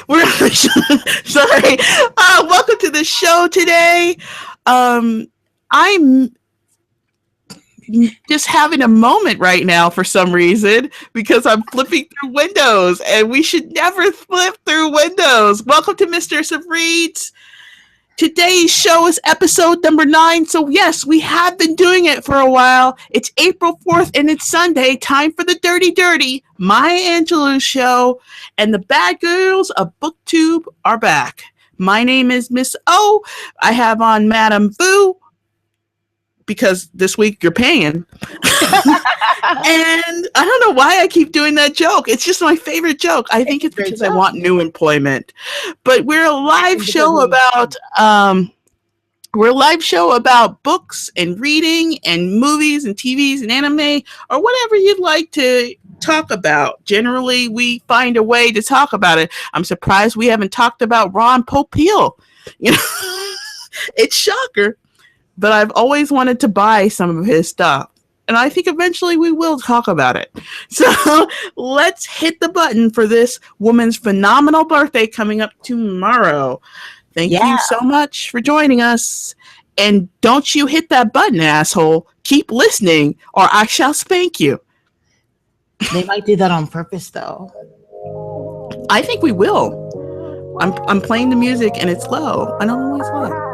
We're sorry. Welcome to the show today. I'm just having a moment right now for some reason because I'm flipping through windows, and we should never flip through windows. Welcome to Mistress of Reads. Today's show is episode number 9. So yes, we have been doing it for a while. It's April 4th and it's Sunday. Time for the Dirty, my Angelou show. And the bad girls of Booktube are back. My name is Miss O. I have on Madam Boo, because this week you're paying. And I don't know why I keep doing that joke. It's just my favorite joke. I think it's because I want new employment. But we're a live show about books and reading and movies and TVs and anime or whatever you'd like to talk about. Generally, we find a way to talk about it. I'm surprised we haven't talked about Ron Popeil. You know, it's shocker. But I've always wanted to buy some of his stuff. And I think eventually we will talk about it. So let's hit the button for this woman's phenomenal birthday coming up tomorrow. Thank you so much for joining us. And don't you hit that button, asshole. Keep listening or I shall spank you. They might do that on purpose, though. I think we will. I'm playing the music and it's low. I don't know why it's low.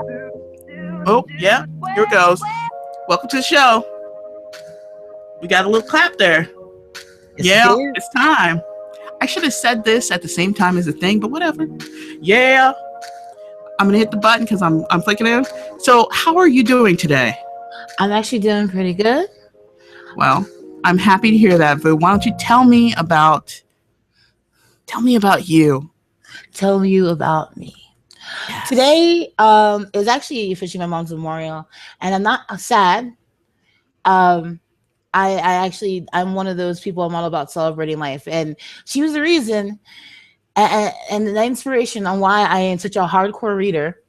Oh, yeah, here it goes. Welcome to the show. We got a little clap there. It's time. I should have said this at the same time as the thing, but whatever. Yeah. I'm going to hit the button because I'm flicking in. So how are you doing today? I'm actually doing pretty good. Well, I'm happy to hear that, Vu. Why don't you tell me about you? Tell you about me. Yes. Today is actually officially my mom's memorial, and I'm not sad. I'm one of those people. I'm all about celebrating life, and she was the reason and the inspiration on why I am such a hardcore reader.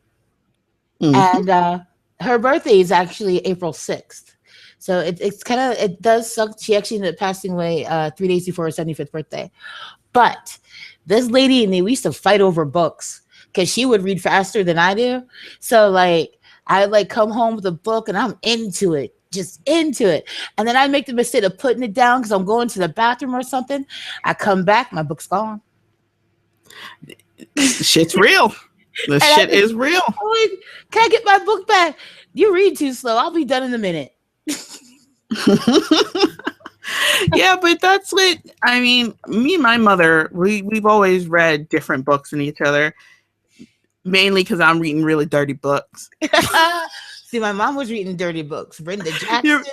Mm-hmm. And her birthday is actually April 6th, so it's kind of, it does suck. She actually ended up passing away 3 days before her 75th birthday. But this lady and me, we used to fight over books because she would read faster than I do. So like I like come home with a book and I'm into it. Just into it. And then I make the mistake of putting it down because I'm going to the bathroom or something. I come back, my book's gone. Shit's real. The shit is real. Like, can I get my book back? You read too slow. I'll be done in a minute. Yeah, but that's what, I mean, me and my mother, we've always read different books than each other. Mainly because I'm reading really dirty books. See, my mom was reading dirty books. Brenda Jackson.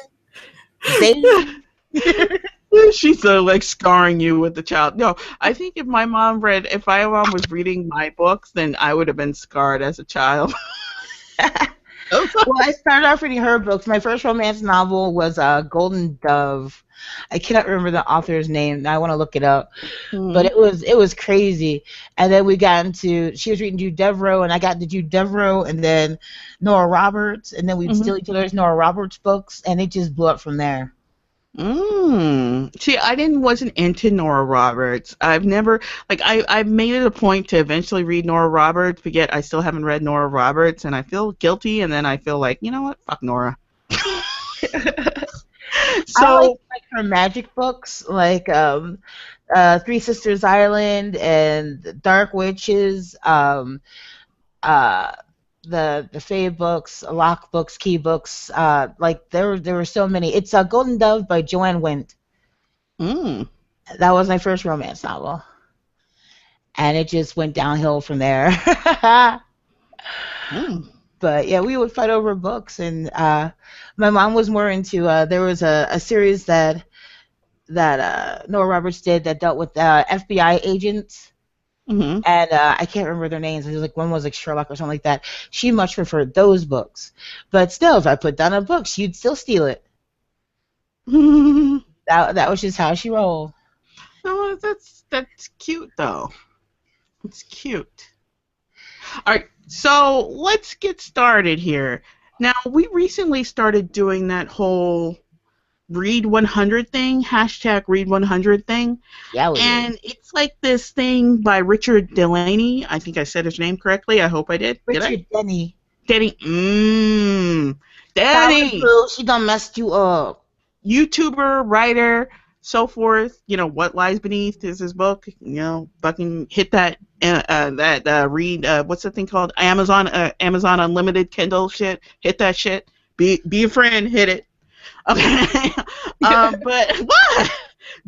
She's like scarring you with the child. No, I think if my mom was reading my books, then I would have been scarred as a child. Well, I started off reading her books. My first romance novel was Golden Dove. I cannot remember the author's name. I want to look it up. But it was crazy. And then we got into, she was reading Jude Deveraux, and I got into Jude Deveraux, and then Nora Roberts, and then we'd steal each other's Nora Roberts books, and it just blew up from there. See, I wasn't into Nora Roberts. I've never, like, I've made it a point to eventually read Nora Roberts, but yet I still haven't read Nora Roberts, and I feel guilty, and then I feel like, you know what, fuck Nora. So I like her magic books, like Three Sisters Island and Dark Witches, the Fae books, Lock books, Key books. Like there were so many. It's Golden Dove by Joanne Wendt. That was my first romance novel, and it just went downhill from there. But yeah, we would fight over books, and my mom was more into. There was a series that Nora Roberts did that dealt with FBI agents, and I can't remember their names. It was like one was like Sherlock or something like that. She much preferred those books, but still, if I put down a book, she'd still steal it. That was just how she rolled. Oh, that's cute though. It's cute. All right. So let's get started here. Now, we recently started doing that whole Read 100 thing, hashtag Read 100 thing. Yeah, we And it's like this thing by Richard Delaney. I think I said his name correctly. I hope I did. Did I? Richard Denny. Danny. Sorry, Danny. boo. She done messed you up. YouTuber, writer, so forth. What Lies Beneath is his book. Fucking hit that. Read. What's that thing called? Amazon Unlimited Kindle shit. Hit that shit. Be a friend. Hit it. Okay. But what?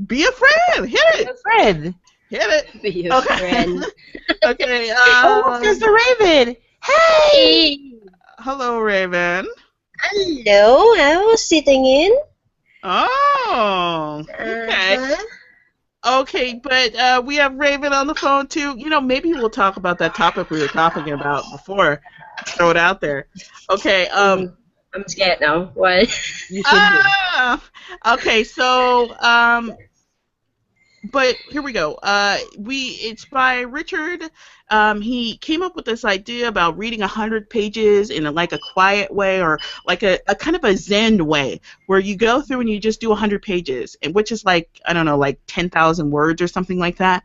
Be a friend. Hit it. Be a friend. Hit it. Be a friend. Okay. Oh, there's the Raven. Hey. Hello, Raven. Hello, I was sitting in. Oh. Okay. Okay, but we have Raven on the phone too. Maybe we'll talk about that topic we were talking about before. Throw it out there. Okay. I'm scared now. What? You should be. Okay, so but here we go. It's by Richard. He came up with this idea about reading 100 pages in like a quiet way, or like a kind of a Zen way, where you go through and you just do 100 pages, and which is like, I don't know, like 10,000 words or something like that.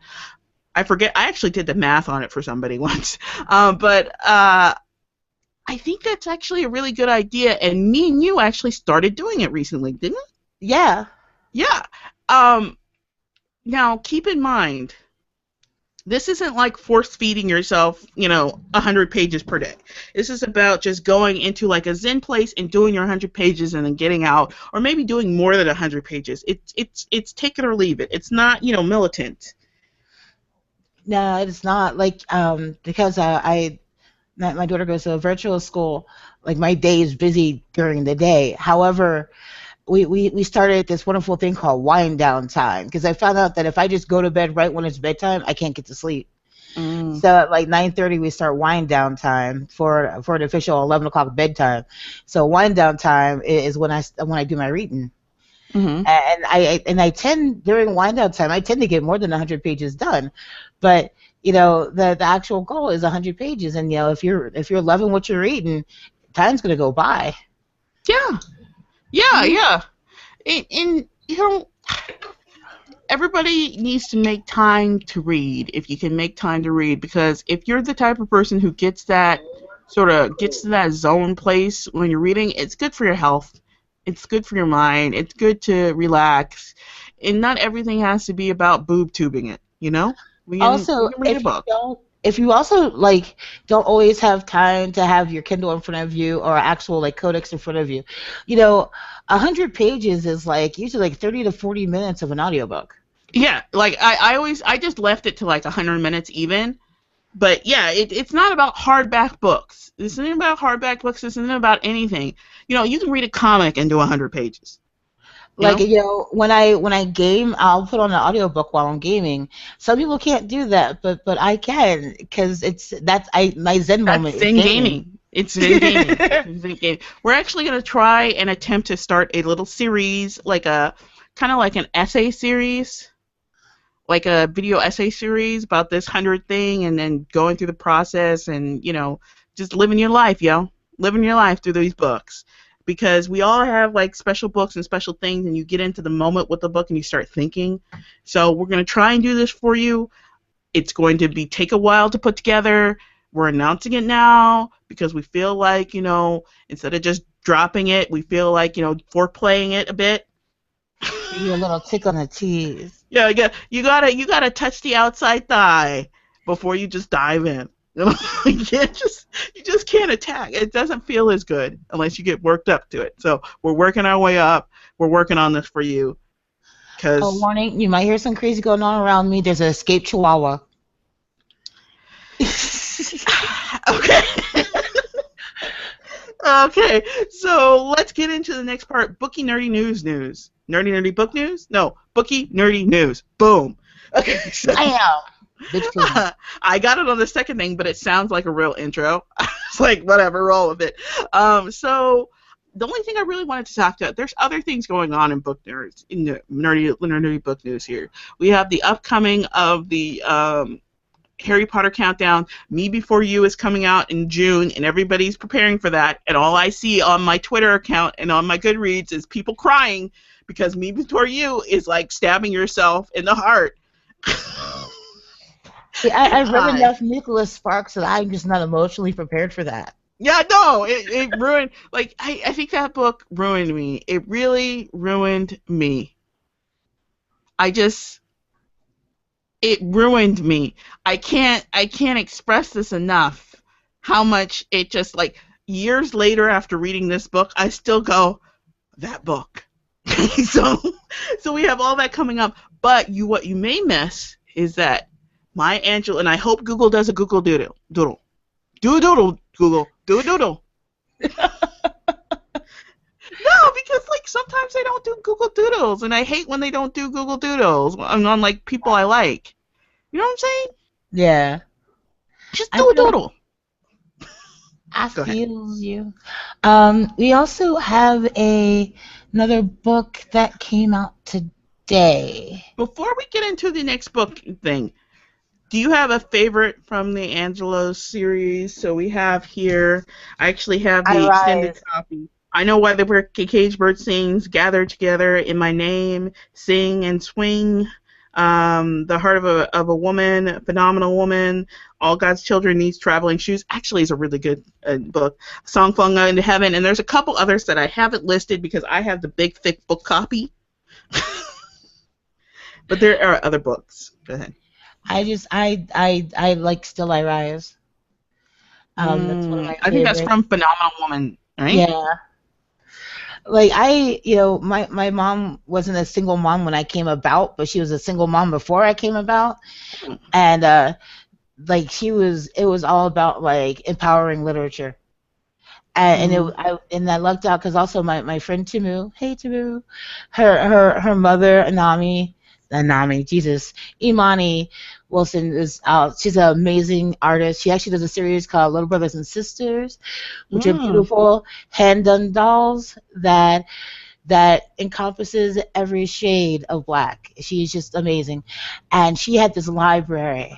I forget. I actually did the math on it for somebody once. But I think that's actually a really good idea, and me and you actually started doing it recently, didn't we? Yeah. Yeah. Now, keep in mind, this isn't like force-feeding yourself, 100 pages per day. This is about just going into like a Zen place and doing your 100 pages and then getting out, or maybe doing more than 100 pages. It's take it or leave it. It's not, militant. No, it's not because my daughter goes to a virtual school. Like, my day is busy during the day. However, we started this wonderful thing called wind down time, because I found out that if I just go to bed right when it's bedtime, I can't get to sleep. So at like 9:30 we start wind down time for an official 11 o'clock bedtime. So wind down time is when I do my reading. Mm-hmm. And I tend, during wind down time, I tend to get more than 100 pages done. But the actual goal is 100 pages, and if you're loving what you're reading, time's gonna go by. Yeah. Yeah. And everybody needs to make time to read, if you can make time to read, because if you're the type of person who gets to that zone place when you're reading, it's good for your health. It's good for your mind. It's good to relax. And not everything has to be about boob tubing it, We can read a book. If you also don't always have time to have your Kindle in front of you or actual codex in front of you, 100 pages is usually 30 to 40 minutes of an audiobook. Yeah, I just left it to 100 minutes even. But yeah, it's not about hardback books. This isn't about hardback books. This isn't about anything. You can read a comic and do 100 pages. When I game, I'll put on an audiobook while I'm gaming. Some people can't do that, but I can, because my Zen moment is gaming. It's Zen gaming. It's Zen gaming. We're actually going to try and attempt to start a little series, kind of like an essay series, like a video essay series about this 100 thing, and then going through the process and, just living your life, living your life through these books. Because we all have special books and special things, and you get into the moment with the book and you start thinking. So we're going to try and do this for you. It's going to take a while to put together. We're announcing it now because we feel like, instead of just dropping it, we feel like, foreplaying it a bit. You're a little tick on the tease. Yeah, you gotta touch the outside thigh before you just dive in. You just can't attack. It doesn't feel as good unless you get worked up to it. So we're working our way up. We're working on this for you. Warning, you might hear some crazy going on around me. There's an escaped chihuahua. Okay. Okay, so let's get into the next part. Bookie Nerdy News. Nerdy book news? No, Bookie Nerdy News. Boom. Okay, so I got it on the second thing, but it sounds like a real intro. It's whatever, roll with it. So the only thing I really wanted to talk about, there's other things going on in book nerds, in the nerdy book news here. We have the upcoming of the Harry Potter countdown. Me Before You is coming out in June, and everybody's preparing for that. And all I see on my Twitter account and on my Goodreads is people crying because Me Before You is like stabbing yourself in the heart. See, I read enough Nicholas Sparks that I'm just not emotionally prepared for that. Yeah, no, it ruined, like, I think that book ruined me. It really ruined me. It ruined me. I can't express this enough, how much it just, like, years later after reading this book, I still go, that book. So we have all that coming up, but what you may miss is that my Angel, and I hope Google does a Google Doodle. Do a doodle, Google. Do a doodle. No, because like sometimes they don't do Google Doodles, and I hate when they don't do Google Doodles on like people I like. You know what I'm saying? Yeah. Just do a doodle. I feel you. We also have another book that came out today. Before we get into the next book thing, do you have a favorite from the Angelou series? So we have here, I actually have the extended copy. I Know Why the Cage Bird Sings, Gather Together, In My Name, Sing and Swing, The Heart of a Woman, Phenomenal Woman, All God's Children Needs Traveling Shoes. Actually, it's a really good book. Song Flung into Heaven, and there's a couple others that I haven't listed because I have the big, thick book copy. But there are other books. Go ahead. I like Still I Rise. That's one of my favorites. I think that's from Phenomenal Woman, right? Yeah. Like my mom wasn't a single mom when I came about, but she was a single mom before I came about, and like it was all about like empowering literature, and I lucked out because also my friend Timu, hey Timu, her mother Imani Wilson is out. She's an amazing artist. She actually does a series called Little Brothers and Sisters, which are beautiful hand-done dolls that encompasses every shade of black. She's just amazing. And she had this library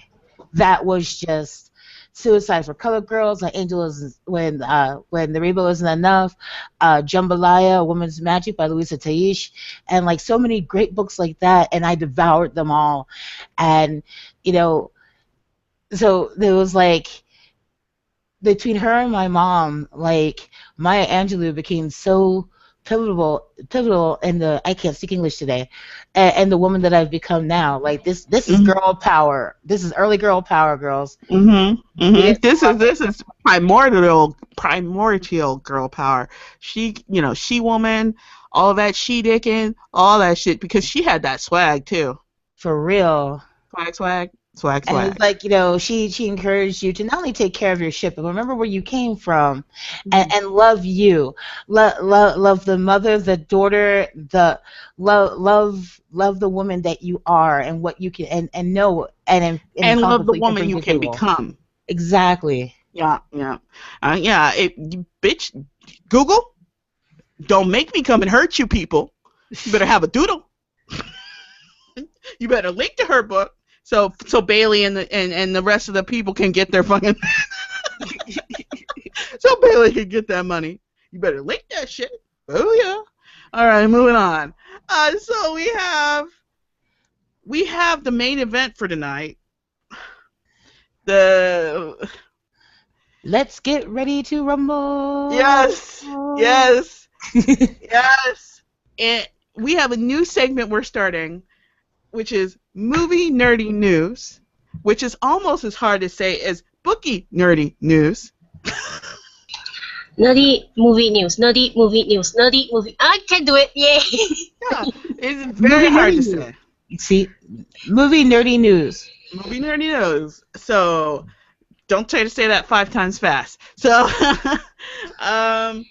that was just Suicide for Colored Girls, like When the Rainbow Isn't Enough, Jambalaya, A Woman's Magic by Louisa Taish, and like so many great books like that, and I devoured them all. And so there was like, between her and my mom, like Maya Angelou became so pivotal in the, I can't speak English today, and the woman that I've become now. Like this is girl power. This is early girl power, girls. This is primordial girl power. She woman, all that she dickin', all that shit, because she had that swag too. For real. Swag. And it's like, she encouraged you to not only take care of your shit, but remember where you came from, and love you, love the mother, the daughter, the love the woman that you are and what you can and know and love the woman you can become. Exactly. Yeah. Bitch, Google, don't make me come and hurt you, people. You better have a doodle. You better link to her book. So Bailey and the rest of the people can get their fucking so Bailey can get that money. You better link that shit. Oh yeah. All right, moving on. So we have the main event for tonight. Let's get ready to rumble. Yes. And we have a new segment we're starting, which is Movie Nerdie News, which is almost as hard to say as Bookie Nerdie News. Nerdy movie news. Nerdy movie news. Nerdy movie. I can do it. Yay! Yeah, it's very hard to say. See, Movie Nerdie News. Movie Nerdie News. So don't try to say that 5 times fast. So, come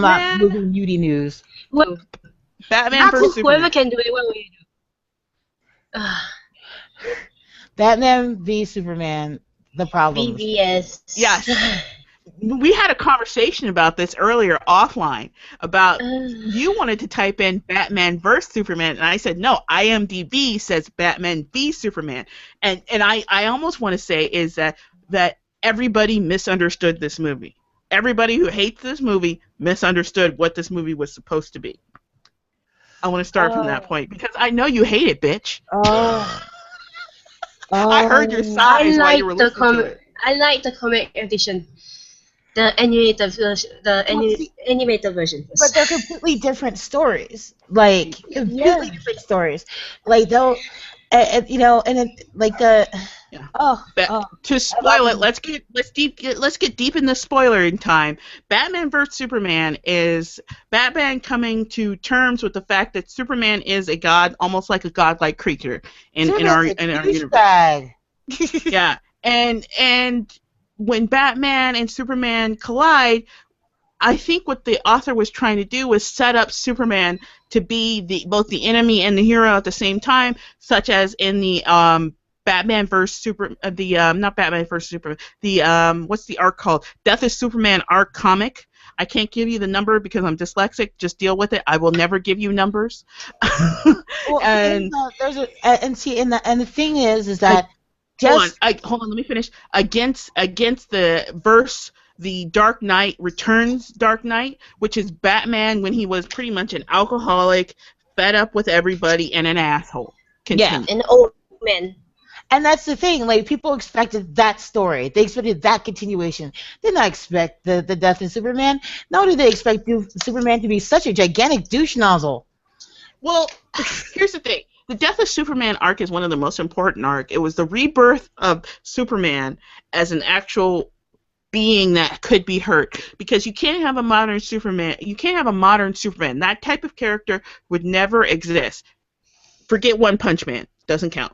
on, Movie Nudie News. Well, Batman vs. Superman. Whoever can do it, what will you do? Batman v Superman, the problem. BVS. Yes. We had a conversation about this earlier offline about you wanted to type in Batman vs. Superman, and I said no. IMDb says Batman v Superman, and I almost want to say is that everybody misunderstood this movie. Everybody who hates this movie misunderstood what this movie was supposed to be. I want to start from that point because I know you hate it, bitch. Oh. I heard your sighs while you were listening to it. I like the comic edition, the animated version, animated version. But they're completely different stories. Like completely different stories. Like they'll, you know, and it like the. Yeah. Oh, to spoil it, let's get deep in the spoiler time. Batman vs Superman is Batman coming to terms with the fact that Superman is a god, almost like a godlike creature in our universe. Bag. Yeah, and when Batman and Superman collide, I think what the author was trying to do was set up Superman to be both the enemy and the hero at the same time, such as in the Batman vs Super not Batman vs Superman, the what's the arc called? Death of Superman arc comic. I can't give you the number because I'm dyslexic. Just deal with it. I will never give you numbers. Well, and the thing is that hold on. Let me finish. Against the Dark Knight Returns Dark Knight, which is Batman when he was pretty much an alcoholic, fed up with everybody, and an asshole. Yeah, an old man. And that's the thing, like, people expected that story. They expected that continuation. They did not expect the death of Superman. Nor did they expect Superman to be such a gigantic douche nozzle. Well, here's the thing. The Death of Superman arc is one of the most important arcs. It was the rebirth of Superman as an actual being that could be hurt. Because you can't have a modern Superman. You can't have a modern Superman. That type of character would never exist. Forget One Punch Man. Doesn't count.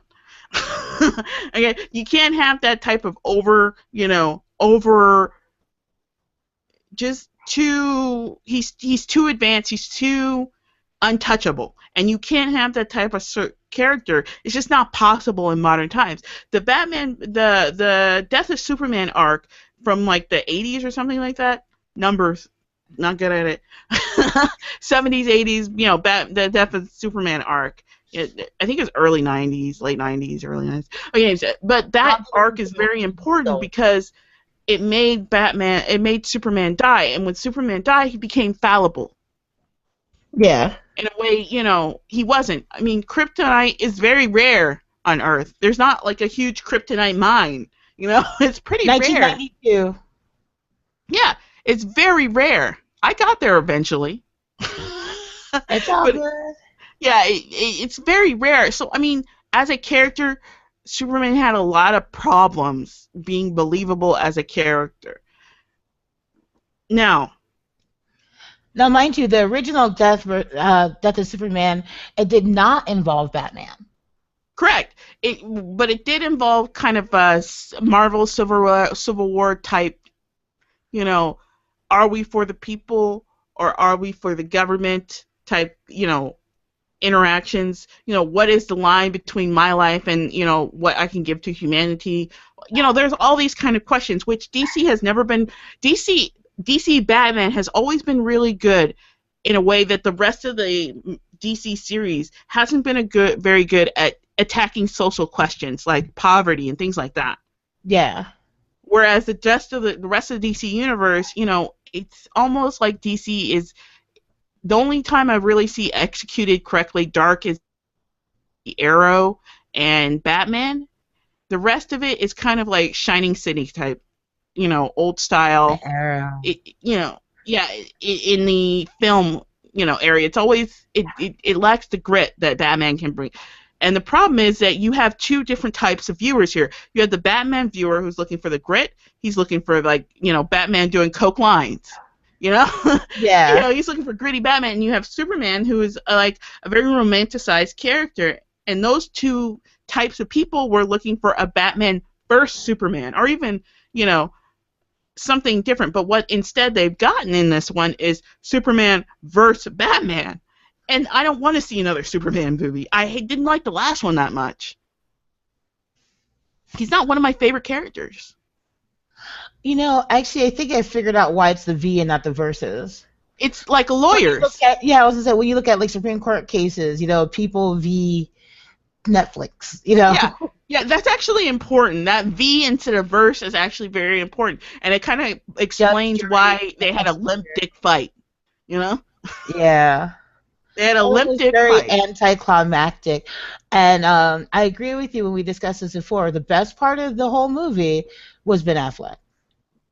Okay, you can't have that type of he's too advanced, he's too untouchable, and you can't have that type of character. It's just not possible in modern times. The Death of Superman arc from like the 80s or something like that, numbers, not good at it, 70s, 80s, the Death of Superman arc. I think it's early 90s, late 90s, early 90s. Okay, but that arc is very important because it made Superman die, and when Superman died, he became fallible. Yeah. In a way, he wasn't. I mean, kryptonite is very rare on Earth. There's not like a huge kryptonite mine. It's pretty 1992. rare. Yeah, it's very rare. I got there eventually. It's all good. Yeah, it's very rare. So, I mean, as a character, Superman had a lot of problems being believable as a character. Now, mind you, the original Death of Superman, it did not involve Batman. Correct. But it did involve kind of a Marvel Civil War type, are we for the people or are we for the government type, interactions. What is the line between my life and what I can give to humanity. There's all these kind of questions, which DC has never been. DC Batman has always been really good in a way that the rest of the DC series hasn't been very good at attacking social questions like poverty and things like that. Yeah. Whereas the rest of the DC universe, it's almost like DC is. The only time I really see executed correctly dark is Arrow and Batman. The rest of it is kind of like Shining City type, old style. Arrow. In the film, area. It's always it lacks the grit that Batman can bring. And the problem is that you have two different types of viewers here. You have the Batman viewer who's looking for the grit. He's looking for Batman doing coke lines. Yeah. He's looking for gritty Batman, and you have Superman, who is like a very romanticized character. And those two types of people were looking for a Batman versus Superman, or even, something different. But what instead they've gotten in this one is Superman versus Batman. And I don't want to see another Superman movie. I didn't like the last one that much. He's not one of my favorite characters. Actually, I think I figured out why it's the V and not the verses. It's like lawyers. I was gonna say, when you look at like Supreme Court cases, people v. Netflix, Yeah, that's actually important. That V instead of verse is actually very important, and it kind of explains why they had a limp dick fight. Yeah. They had a It was lip-dip very fight. anticlimactic. And I agree with you when we discussed this before. The best part of the whole movie was Ben Affleck.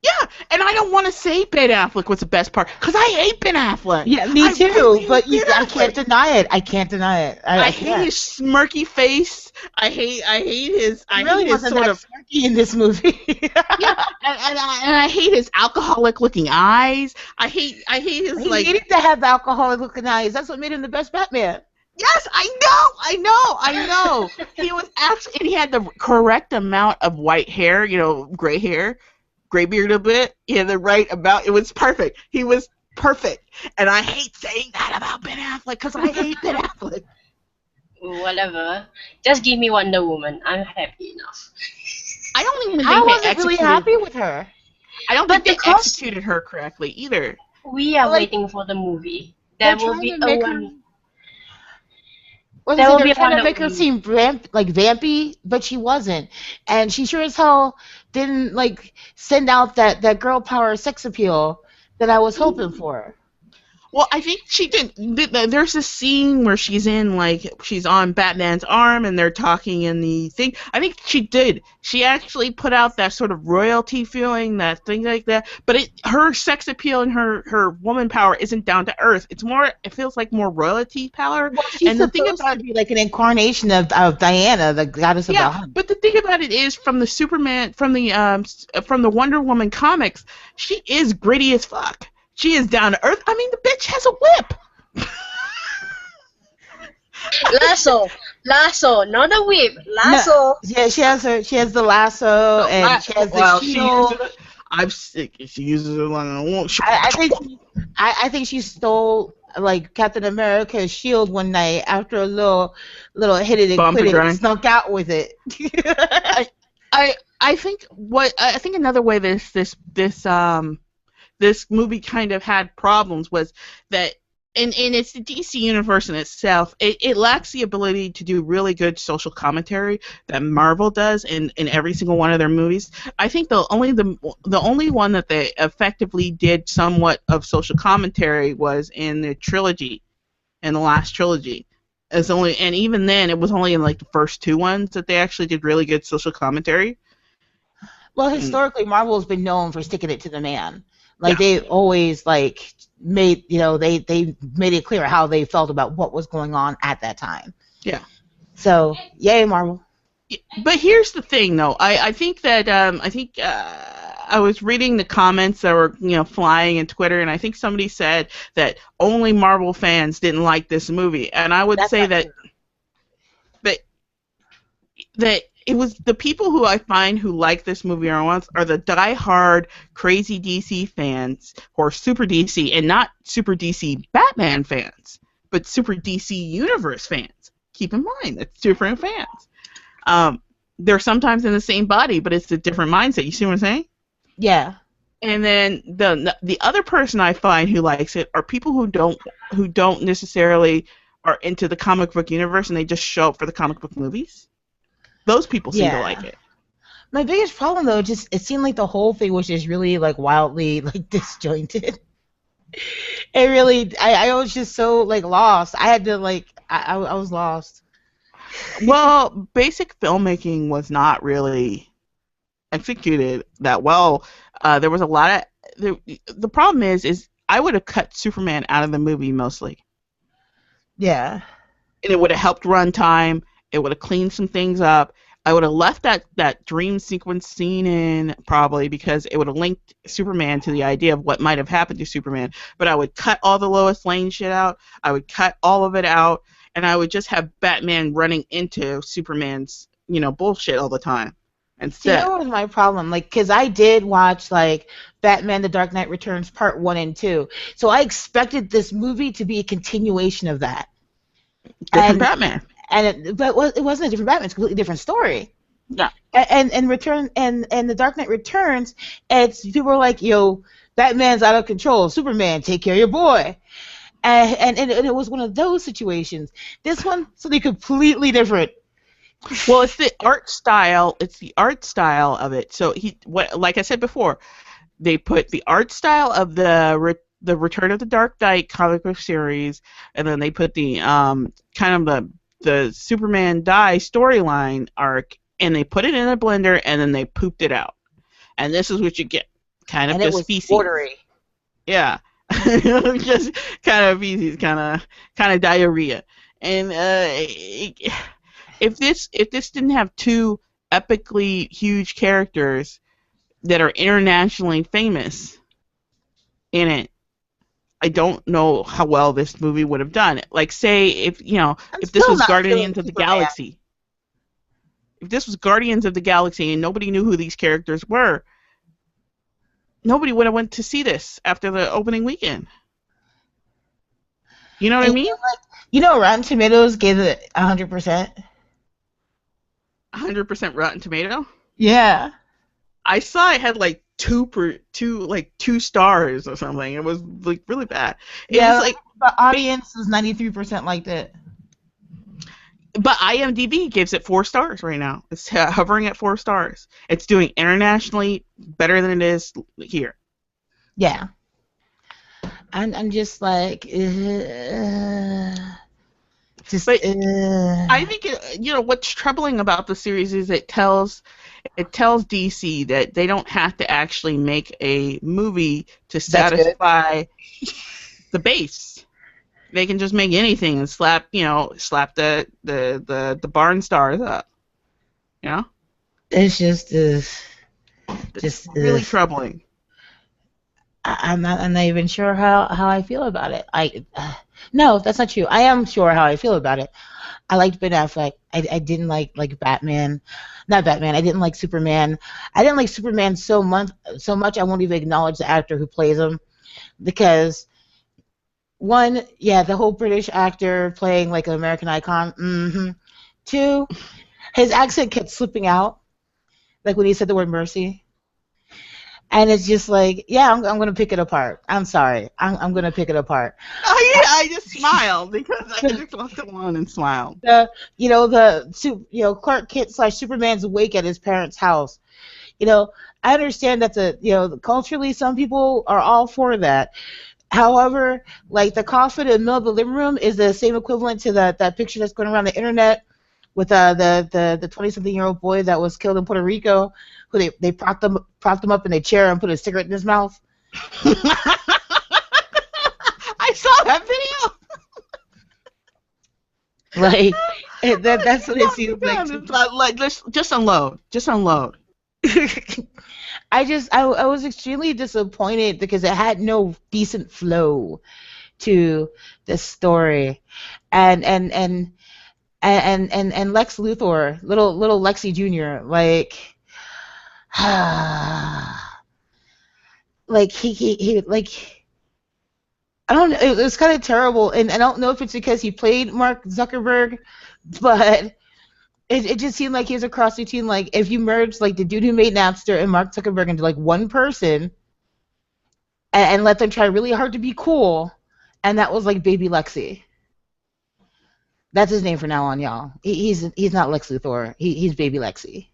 Yeah, and I don't want to say Ben Affleck was the best part because I hate Ben Affleck. Yeah, me I too. really But hate Ben I can't Affleck. deny it. I can't deny it. I I hate can't. his smirky face. I hate his. He really wasn't sort that of. smirky in this movie. Yeah, and I hate his alcoholic-looking eyes. I hate his He like. needed to have alcoholic looking eyes. That's what made him the best Batman. Yes, I know. He was actually, and he had the correct amount of white hair, gray hair, gray beard a bit. He had the right amount. It was perfect. He was perfect. And I hate saying that about Ben Affleck because I hate Ben Affleck. Whatever. Just give me Wonder Woman. I'm happy enough. I don't even I think they wasn't really happy with her. I don't But think they because- executed her correctly either. We are Like, waiting for the movie. They're There will trying be to a make her. one. Well, There will be they're a trying to Wonder make her Woman. seem vampy, but she wasn't, and she sure as hell didn't like send out that girl power sex appeal that I was hoping for. Well, I think she did. There's a scene where she's on Batman's arm and they're talking in the thing. I think she did. She actually put out that sort of royalty feeling, that thing like that. But her sex appeal and her woman power isn't down to earth. It feels like more royalty power. Well, she's And the thing supposed about to be like an incarnation of Diana, the goddess of the yeah, hunt. but the thing about it is, from the Wonder Woman comics, she is gritty as fuck. She is down to earth. I mean, the bitch has a whip. Lasso, not a whip. Lasso. No, yeah, she has the lasso and she has the shield. She uses it like a woman. I think she stole like Captain America's shield one night after a little hit it and Bump quit and it, grind. snuck out with it. I think another way this movie kind of had problems was that, and it's the DC universe in itself, it lacks the ability to do really good social commentary that Marvel does in every single one of their movies. I think the only one that they effectively did somewhat of social commentary was in the last trilogy. And even then, it was only in like the first two ones that they actually did really good social commentary. Well, historically, Marvel has been known for sticking it to the man. Like Yeah. they always made they made it clear how they felt about what was going on at that time. Yeah. So yay, Marvel. But here's the thing, though. I think that I was reading the comments that were flying in Twitter, and I think somebody said that only Marvel fans didn't like this movie, and I would say that it was the people who I find who like this movie are the die-hard crazy DC fans who are super DC and not super DC Batman fans, but super DC Universe fans. Keep in mind, it's different fans. They're sometimes in the same body, but it's a different mindset. You see what I'm saying? Yeah. And then the other person I find who likes it are people who don't necessarily are into the comic book universe and they just show up for the comic book movies. Those people seem to like it. My biggest problem though, it seemed like the whole thing was just really wildly disjointed. It really, I was just so lost. I had to I was lost. Well, basic filmmaking was not really executed that well. There was a lot of the problem is I would have cut Superman out of the movie mostly. Yeah. And it would have helped runtime. It would have cleaned some things up. I would have left that dream sequence scene in probably because it would have linked Superman to the idea of what might have happened to Superman. But I would cut all the Lois Lane shit out. I would cut all of it out, and I would just have Batman running into Superman's bullshit all the time. See, that was my problem. Because I did watch Batman: The Dark Knight Returns Part 1 and 2, so I expected this movie to be a continuation of that. Different Batman. But it wasn't a different Batman. It's a completely different story. Yeah. And The Dark Knight Returns, people were like, yo, Batman's out of control. Superman, take care of your boy. And it was one of those situations. This one, something completely different. Well, it's the art style. It's the art style of it. So like I said before, they put the art style of the the Return of the Dark Knight comic book series, and then they put the kind of the Superman Die storyline arc, and they put it in a blender, and then they pooped it out. And this is what you get, kind of And it just was feces. watery. Yeah, just kind of feces, kind of diarrhea. And if this didn't have two epically huge characters that are internationally famous in it, I don't know how well this movie would have done. Like, say if this was Guardians of the Galaxy. If this was Guardians of the Galaxy and nobody knew who these characters were, nobody would have went to see this after the opening weekend. You know what I mean? Rotten Tomatoes gave it 100%. 100% Rotten Tomato? Yeah. I saw it had like two stars or something. It was like really bad. It was like the audience was 93% liked it. But IMDb gives it 4 stars right now. It's hovering at 4 stars. It's doing internationally better than it is here. Yeah. I'm just like, I think what's troubling about the series is it tells DC that they don't have to actually make a movie to satisfy the base. They can just make anything and slap the Barn stars up. You know? It's just really troubling. I'm not even sure how I feel about it. No, that's not true. I am sure how I feel about it. I liked Ben Affleck. I didn't like Batman. Not Batman. I didn't like Superman. I didn't like Superman so much I won't even acknowledge the actor who plays him, because one, yeah, the whole British actor playing like an American icon. Mm-hmm. 2, his accent kept slipping out, like when he said the word mercy. And it's just like, yeah, I'm going to pick it apart. I'm sorry. I'm going to pick it apart. Oh, yeah, I just smiled because I just left it alone and smiled. Clark Kent / Superman's wake at his parents' house. I understand that culturally some people are all for that. However, like the coffin in the middle of the living room is the same equivalent to that picture that's going around the internet with the 20-something-year-old boy that was killed in Puerto Rico, who they propped him up in a chair and put a cigarette in his mouth. I saw that video. That's what it seems like. Just unload. I was extremely disappointed because it had no decent flow to the story, and Lex Luthor, little Lexi Jr. He I don't know, it was kind of terrible, and I don't know if it's because he played Mark Zuckerberg, but it just seemed like he was a cross between, like, if you merged like the dude who made Napster and Mark Zuckerberg into like one person and let them try really hard to be cool, and that was like Baby Lexi. That's his name for now on, y'all. He's not Lex Luthor. He's Baby Lexi.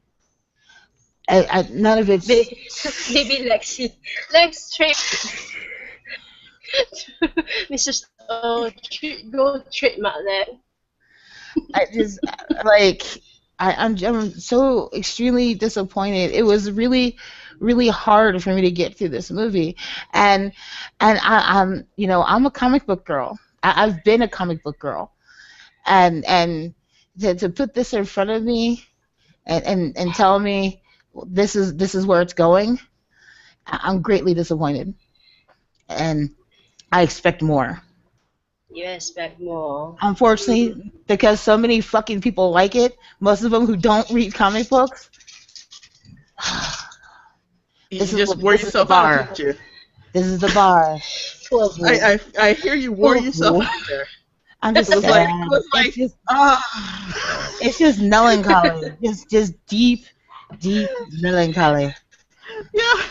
None of it's Baby Lexi. Lex Trip. Mrs. Go trademark that. I'm so extremely disappointed. It was really, really hard for me to get through this movie, and I'm a comic book girl. I've been a comic book girl, and to put this in front of me and tell me this is where it's going, I'm greatly disappointed, and I expect more. You expect more. Unfortunately, because so many fucking people like it, most of them who don't read comic books. You just wore yourself out, didn't you? This is the bar. I hear you wore yourself out there. I'm just sad. It's just melancholy. Just deep melancholy. Yeah.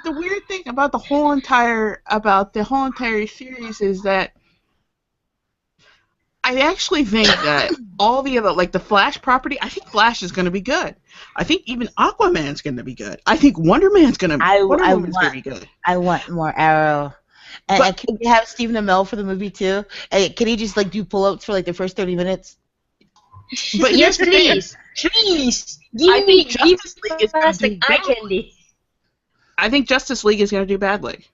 The weird thing about the whole entire series is that I actually think that all the other, like the Flash property, I think Flash is going to be good. I think even Aquaman's going to be good. I think Wonder Man's going to be good. I want more Arrow. And can we have Stephen Amell for the movie too? And can he just like do pull-ups for like the first 30 minutes? But here's the thing. Please, I think Justice League is going us to like do eye bad. candy. I think Justice League is going to do badly.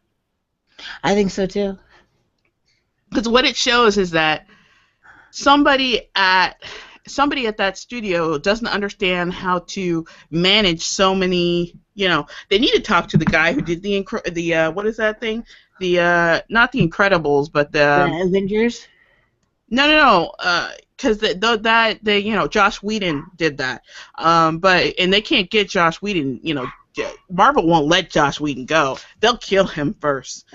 I think so too. Because what it shows is that somebody at that studio doesn't understand how to manage so many. They need to talk to the guy who did the what is that thing? The not the Incredibles, but the Avengers. No. Because Josh Whedon did that. And they can't get Josh Whedon. Marvel won't let Josh Whedon go. They'll kill him first.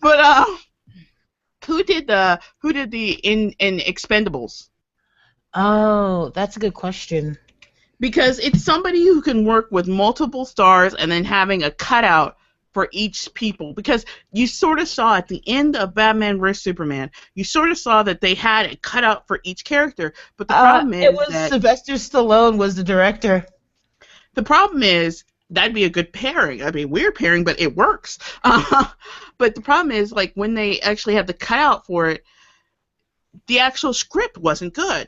But who did the in Expendables? Oh, that's a good question. Because it's somebody who can work with multiple stars and then having a cutout for each people. Because you sort of saw at the end of Batman vs Superman, you sort of saw that they had a cutout for each character. But the problem is that Sylvester Stallone was the director. The problem is that'd be a good pairing. I mean, weird pairing, but it works. But the problem is, like, when they actually had the cutout for it, the actual script wasn't good.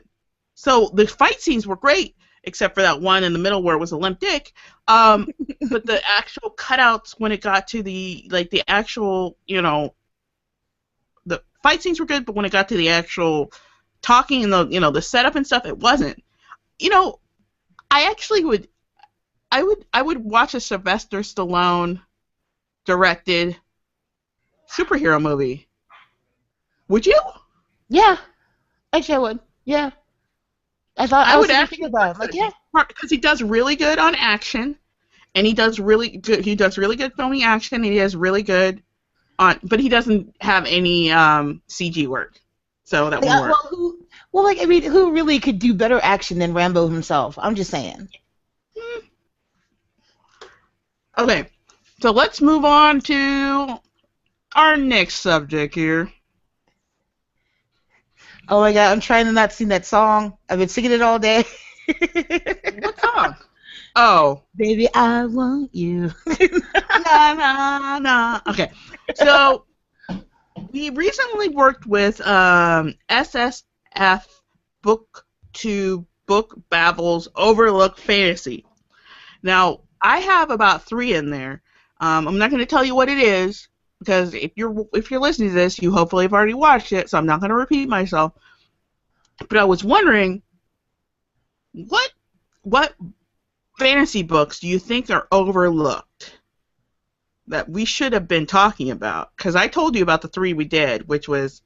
So the fight scenes were great, except for that one in the middle where it was a limp dick. But the actual cutouts, when it got to the actual, the fight scenes were good, but when it got to the actual talking and the setup and stuff, it wasn't. I actually would. I would watch a Sylvester Stallone directed superhero movie. Would you? Yeah, actually I would. Yeah, I would actually think about it. Like, yeah, because he does really good on action, and he does really good. He does really good filming action. And he does really good but he doesn't have any CG work, so that won't work. Who really could do better action than Rambo himself? I'm just saying. Okay, so let's move on to our next subject here. Oh my God, I'm trying to not sing that song. I've been singing it all day. What song? Oh. Baby, I want you. Na, na, na. Okay, so we recently worked with SSF Booktube Book Babble's Overlooked Fantasy. Now, I have about 3 in there. I'm not going to tell you what it is because if you're listening to this, you hopefully have already watched it, so I'm not going to repeat myself. But I was wondering, what fantasy books do you think are overlooked that we should have been talking about? Because I told you about the 3 we did, which was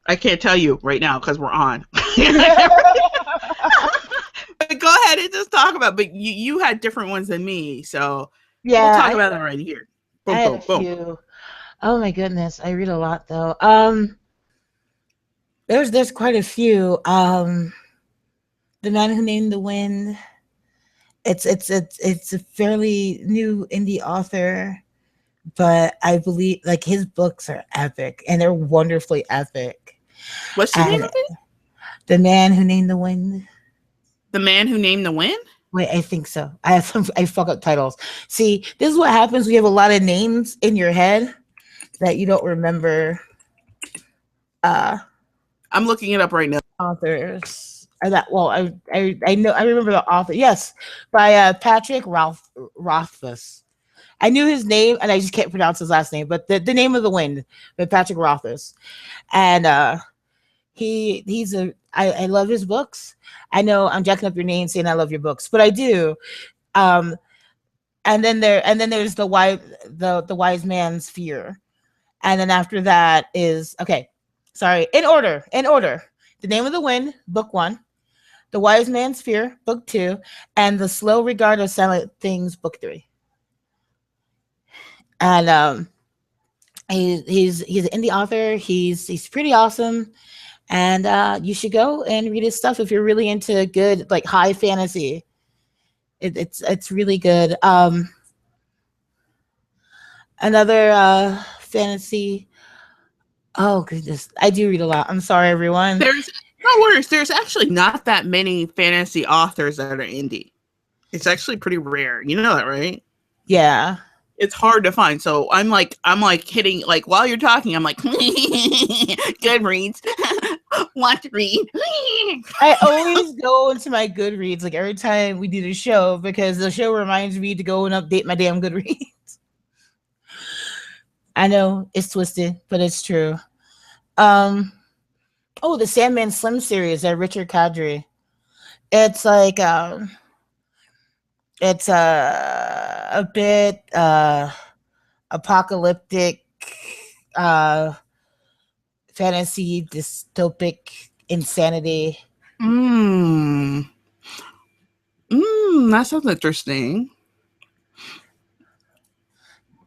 I can't tell you right now because we're on. Go ahead and just talk about. But you had different ones than me, so yeah, we'll talk about them right here. Boom, boom, boom. Oh my goodness, I read a lot though. There's quite a few. The Man Who Named the Wind. It's a fairly new indie author, but I believe like his books are epic and they're wonderfully epic. What's the name of it? The Man Who Named the Wind. The Man Who Named the Wind? Wait, I think so. I fuck up titles. See, this is what happens when you have a lot of names in your head that you don't remember. I'm looking it up right now. Authors. I know. I remember the author. Yes, by Patrick Rothfuss. I knew his name, and I just can't pronounce his last name. But the Name of the Wind by Patrick Rothfuss, and I love his books. I know I'm jacking up your name saying I love your books, but I do. And then there's the wise man's fear, and then after that is in order. The Name of the Wind, book 1, The Wise Man's Fear, book 2, and The Slow Regard of Silent Things, book 3. And he's an indie author. He's pretty awesome. And you should go and read his stuff if you're really into good, like high fantasy. It's really good. Another fantasy. Oh goodness, I do read a lot. I'm sorry, everyone. There's no worries. There's actually not that many fantasy authors that are indie. It's actually pretty rare. You know that, right? Yeah. It's hard to find. So I'm like hitting, like, while you're talking, I'm like, Goodreads, want to read. I always go into my Goodreads like every time we do the show because the show reminds me to go and update my damn Goodreads. I know it's twisted, but it's true. The Sandman Slim series by Richard Kadri. It's like it's a bit apocalyptic, fantasy, dystopic insanity. That sounds interesting.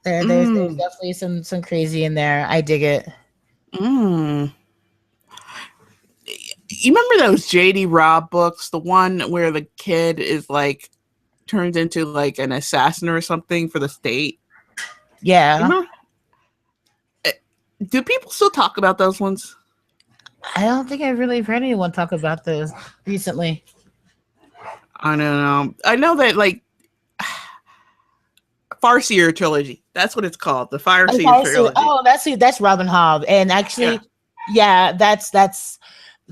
There's definitely some crazy in there. I dig it. You remember those J.D. Robb books? The one where the kid is like turns into like an assassin or something for the state? Yeah. Do people still talk about those ones? I don't think I've really heard anyone talk about those recently. I don't know. I know that like Farseer trilogy. That's what it's called. The Farseer trilogy. Oh, that's Robin Hobb. And actually, that's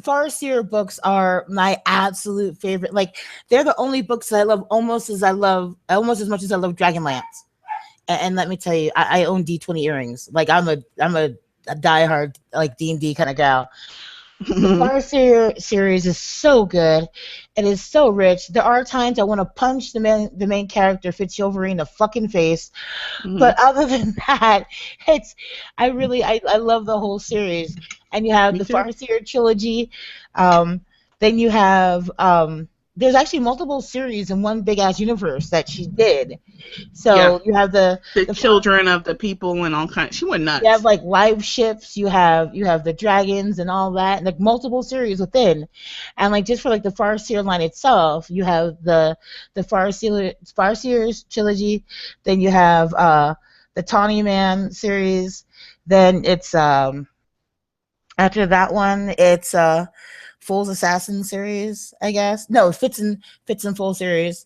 Farseer books are my absolute favorite. Like they're the only books that I love almost as much as I love Dragonlance. And let me tell you, I own D20 earrings. Like I'm a diehard like D&D kind of gal. The Farseer series is so good. It is so rich. There are times I want to punch the main character Fitzjovery in the fucking face, but other than that, I love the whole series. And you have the Farseer trilogy. Then you have there's actually multiple series in one big ass universe that she did. So you have the children of the people and all kinds. She went nuts. You have like live ships. You have the dragons and all that, and like multiple series within. And like just for like the Farseer line itself, you have the Farseer trilogy. Then you have the Tawny Man series. Then it's after that one, it's Fool's Assassin series, I guess. No, Fitz and Fool series.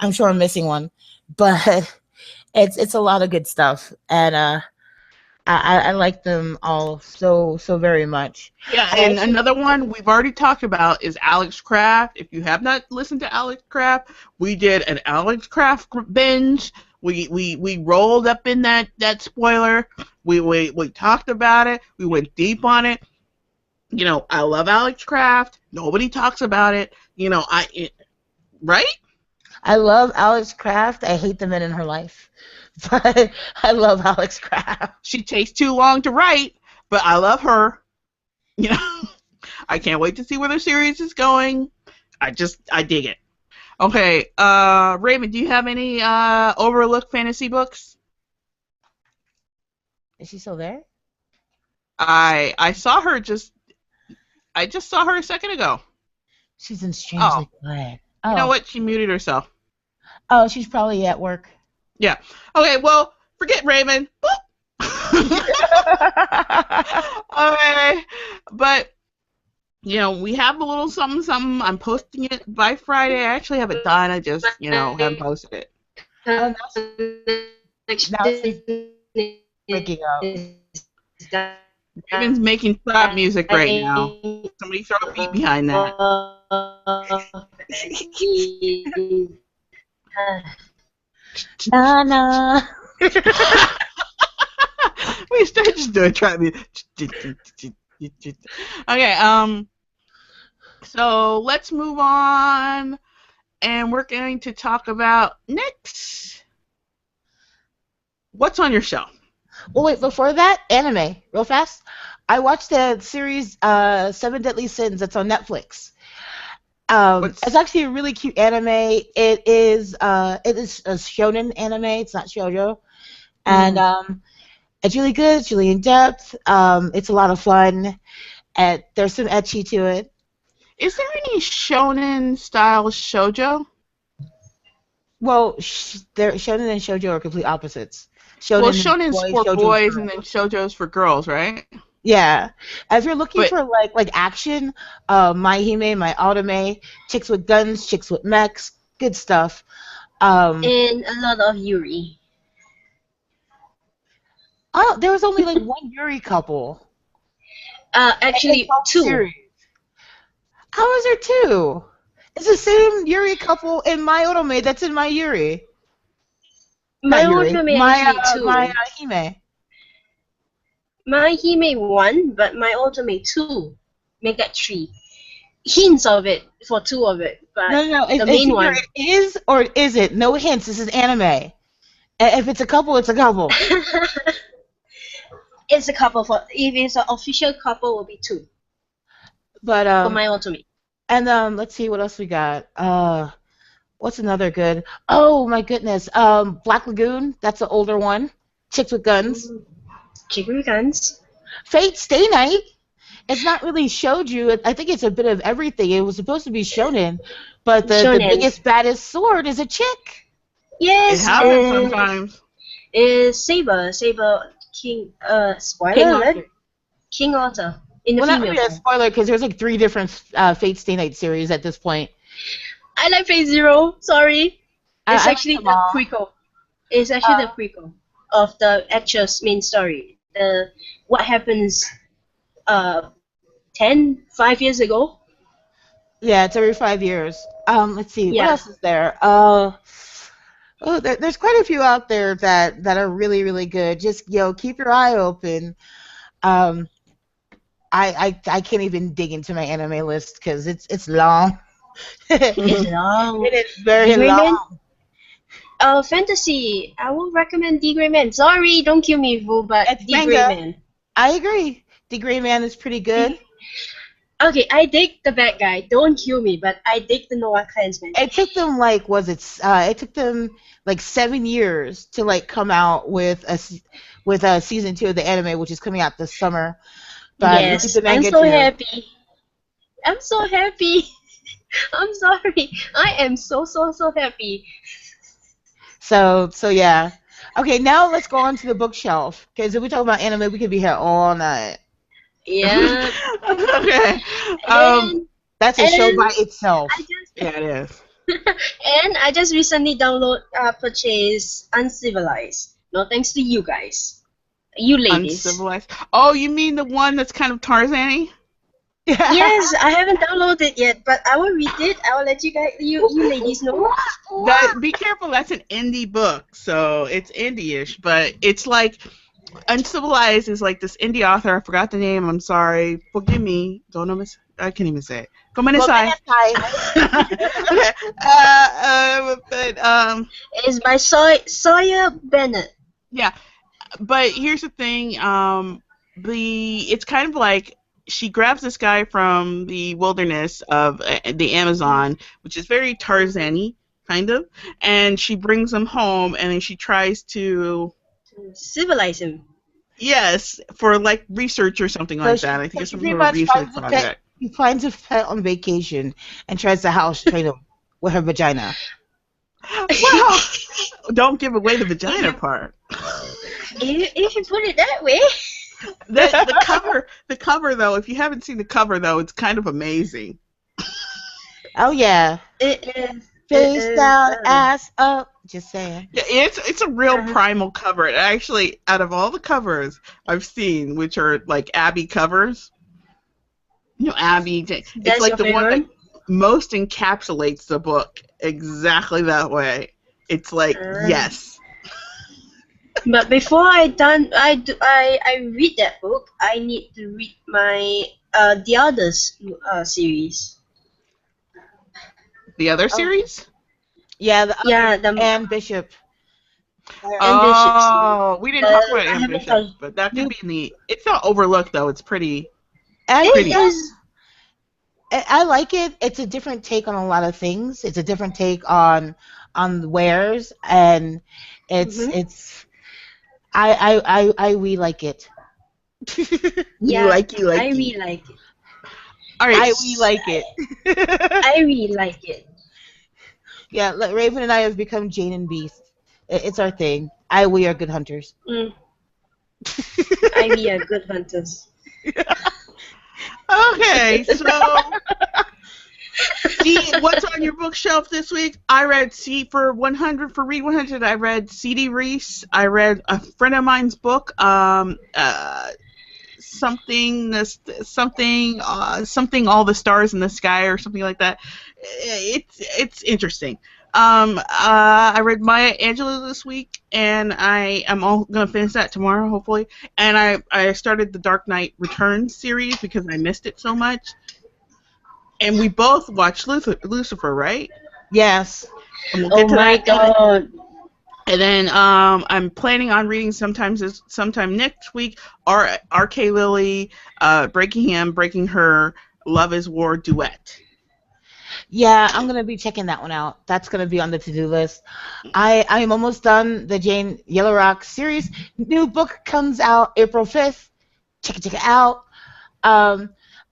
I'm sure I'm missing one, but it's a lot of good stuff, and I like them all so very much. Yeah, and another one we've already talked about is Alex Craft. If you have not listened to Alex Craft, we did an Alex Craft binge. We rolled up in that spoiler. We talked about it. We went deep on it. You know, I love Alex Craft. Nobody talks about it. You know, right? I love Alex Craft. I hate the men in her life, but I love Alex Craft. She takes too long to write, but I love her. You know, I can't wait to see where the series is going. I dig it. Okay, Raven, do you have any overlooked fantasy books? Is she still there? I saw her I just saw her a second ago. She's in Strangely Glad. You know what? She muted herself. Oh, she's probably at work. Yeah. Okay, well, forget Raven. Okay. But, you know, we have a little something. I'm posting it by Friday. I actually have it done. I just, haven't posted it. Now she's breaking up. Raven's making trap music right now. Somebody throw a beat behind that. Nah. We start just doing trap music. Okay, so let's move on, and we're going to talk about next. What's on your shelf? Well, wait, before that, anime, real fast. I watched the series Seven Deadly Sins that's on Netflix. It's actually a really cute anime. It is a shonen anime. It's not shoujo, and it's really good. It's really in depth. It's a lot of fun, and there's some ecchi to it. Is there any shonen style shoujo? Well, shonen and shoujo are complete opposites. Shonen's for boys and then shoujo's for girls, right? Yeah. If you're looking for like action, My Hime, My Autome, chicks with guns, chicks with mechs, good stuff. And a lot of Yuri. Oh, there was only like one Yuri couple. Actually, In the two. series. How is there two? It's the same Yuri couple in My Otome that's in My Yuri. My Not Yuri. Ultimate My actually two. my Hime. My Hime one, but my Ultimate two. Make that three. Hints of it for two of it, but No. the It's main either one. it is or it isn't. No hints. This is anime. If it's a couple, it's a couple. It's a couple for if it's an official couple will be two But for my Ultimate. and let's see what else we got. What's another good? Oh my goodness. Black Lagoon. That's an older one. Chicks with Guns. Chicken guns. Fate Stay Night. It's not really shoujo. I think it's a bit of everything. It was supposed to be shonen, but the Shonen. biggest baddest sword is a chick. It Yes, happens and sometimes. is Saber King spoiler King alert, Arthur. King Arthur in the Well, not female really a form. spoiler because there's like 3 different Fate Stay Night series at this point. I like Phase Zero. Sorry, it's I actually like them the all. prequel. It's actually the prequel of the actual main story. The what happens 5 years ago. Yeah, it's every 5 years. Let's see, what Yeah. else is there? There's quite a few out there that are really really good. Just keep your eye open. Um, I can't even dig into my anime list because it's long. It's long. It is very Degrayman? long. Fantasy. I will recommend Degrayman. Sorry, don't kill me, Vu, but It's manga. Degrayman. I agree. The Gray Man is pretty good. Okay, I dig the bad guy. Don't kill me, but I dig the Noah Clansman. It took them it took them like 7 years to like come out with a season 2 of the anime, which is coming out this summer. But look at Yes, the I'm manga so too. happy. I'm so happy. I'm sorry. I am so happy. So yeah. Okay, now let's go on to the bookshelf because if we talk about anime, we could be here all night. Yeah. Okay. And That's a show by itself. I just Yeah, it is. and I just recently purchased Uncivilized. No thanks to you guys. You ladies. Uncivilized. Oh, you mean the one that's kind of Tarzan-y? Yes, I haven't downloaded it yet, but I will read it. I will let you ladies know. Be careful, that's an indie book, so it's indie-ish, but it's like Uncivilized is like this indie author. I forgot the name. I'm sorry. Forgive me. I can't even say it. Gomenasai. Okay. It's by Sawyer Bennett. Yeah, but here's the thing. It's kind of like she grabs this guy from the wilderness of the Amazon, which is very Tarzan-y, kind of, and she brings him home, and then she tries to Civilize him. Yes, for like research or something like that. I think it's some pretty sort of much research project. He finds a pet on vacation and tries to house train him with her vagina. Well, don't give away the vagina part. If you put it that way. The cover though, if you haven't seen the cover though, it's kind of amazing. Oh yeah. It is. Face down, ass up. Just saying. Yeah, it's a real primal cover. It actually, out of all the covers I've seen, which are like Abby covers, Abby, it's like the one that most encapsulates the book exactly that way. It's like yes. But before I read that book, I need to read my the others series. The other series? Yeah, the Anne Bishop. Oh, we didn't talk about I Anne haven't Bishop, done- but that could be neat. It's not overlooked though. It's pretty. It is. I like it. It's a different take on a lot of things. It's a different take on wares, and it's. I we like it. Yeah, you like I it. really like it. All right. We like it. I really like it. Yeah, Raven and I have become Jane and Beast. It's our thing. We are good hunters. We are good hunters. Okay, so See what's on your bookshelf this week. I read for Read 100. I read C.D. Reese. I read a friend of mine's book. Something all the stars in the sky or something like that. It's interesting. I read Maya Angelou this week, and I am all gonna finish that tomorrow, hopefully. And I started the Dark Knight Returns series because I missed it so much. And we both watched Lucifer, right? Yes. And we'll Oh get to my that. god. And then I'm planning on reading sometime next week R.K. Lily, Breaking Him, Breaking Her, Love is War duet. Yeah, I'm gonna be checking that one out. That's gonna be on the to-do list. I am almost done the Jane Yellow Rock series. New book comes out April 5th. Check it out.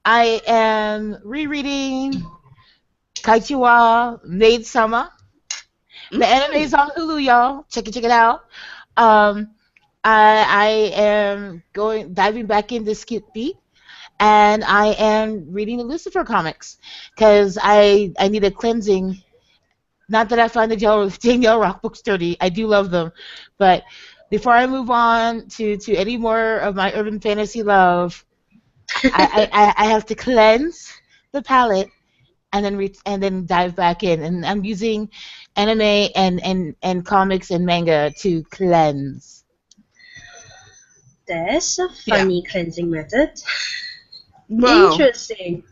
I am rereading Kaichiwa Maid Sama. The anime's on Hulu, y'all. Check it out. I am diving back into Skip Beat, and I am reading the Lucifer comics because I need a cleansing. Not that I find the Jane Yellow Rock books dirty. I do love them, but before I move on to any more of my urban fantasy love, I have to cleanse the palette and then dive back in. And I'm using anime and comics and manga to cleanse. That's a funny cleansing method. Well, Interesting.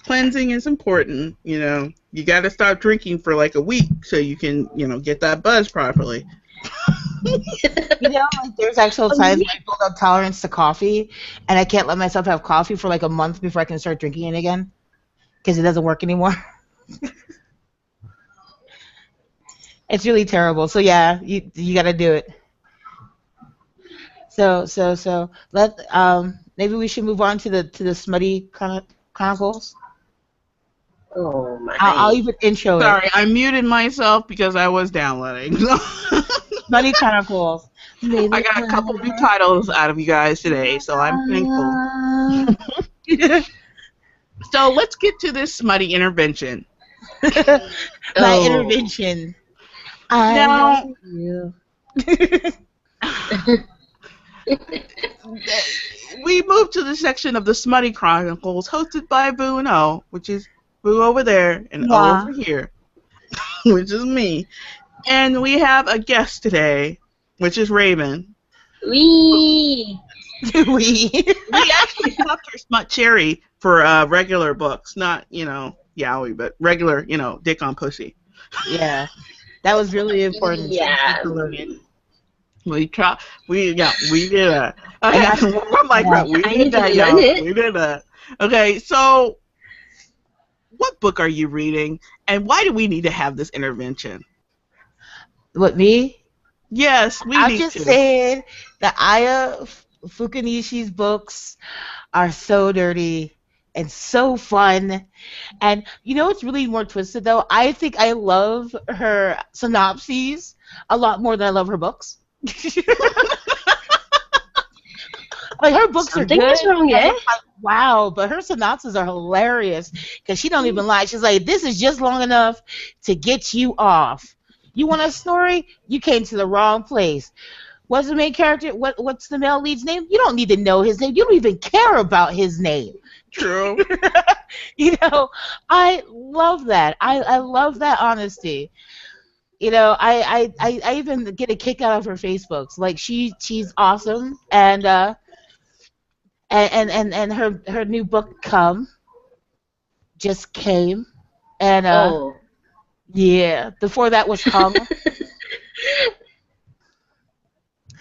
cleansing is important. You got to stop drinking for like a week so you can, get that buzz properly. There's actual times when I build up tolerance to coffee, and I can't let myself have coffee for like a month before I can start drinking it again because it doesn't work anymore. It's really terrible. So yeah, you got to do it. So maybe we should move on to the Smutty Chronicles. Oh my. I'll even intro Sorry, it. I muted myself because I was downloading. Smutty Chronicles. I got a couple new titles out of you guys today, so I'm thankful. So let's get to this smutty intervention. My intervention. I love you. We moved to the section of the Smutty Chronicles hosted by Boo and O, which is Boo over there and O over here, which is me. And we have a guest today, which is Raven. Wee. We actually swapped her Smut Cherry for regular books, not, yaoi, but regular, dick on pussy. Yeah, that was really important. Yeah. We did that. Okay, one mic right. We did that, y'all. We did that. Okay, so what book are you reading, and why do we need to have this intervention? What, me? Yes, I'm just saying that Aya Fukunishi's books are so dirty and so fun. And what's really more twisted, though? I think I love her synopses a lot more than I love her books. Like, her books Something are good. is wrong, yeah? Like, wow, but her synopses are hilarious because she don't even lie. She's like, this is just long enough to get you off. You want a story? You came to the wrong place. What's the main character? What's the male lead's name? You don't need to know his name. You don't even care about his name. True. I love that. I love that honesty. I even get a kick out of her Facebooks. Like, she's awesome, and her new book just came, and yeah, before that was Hung.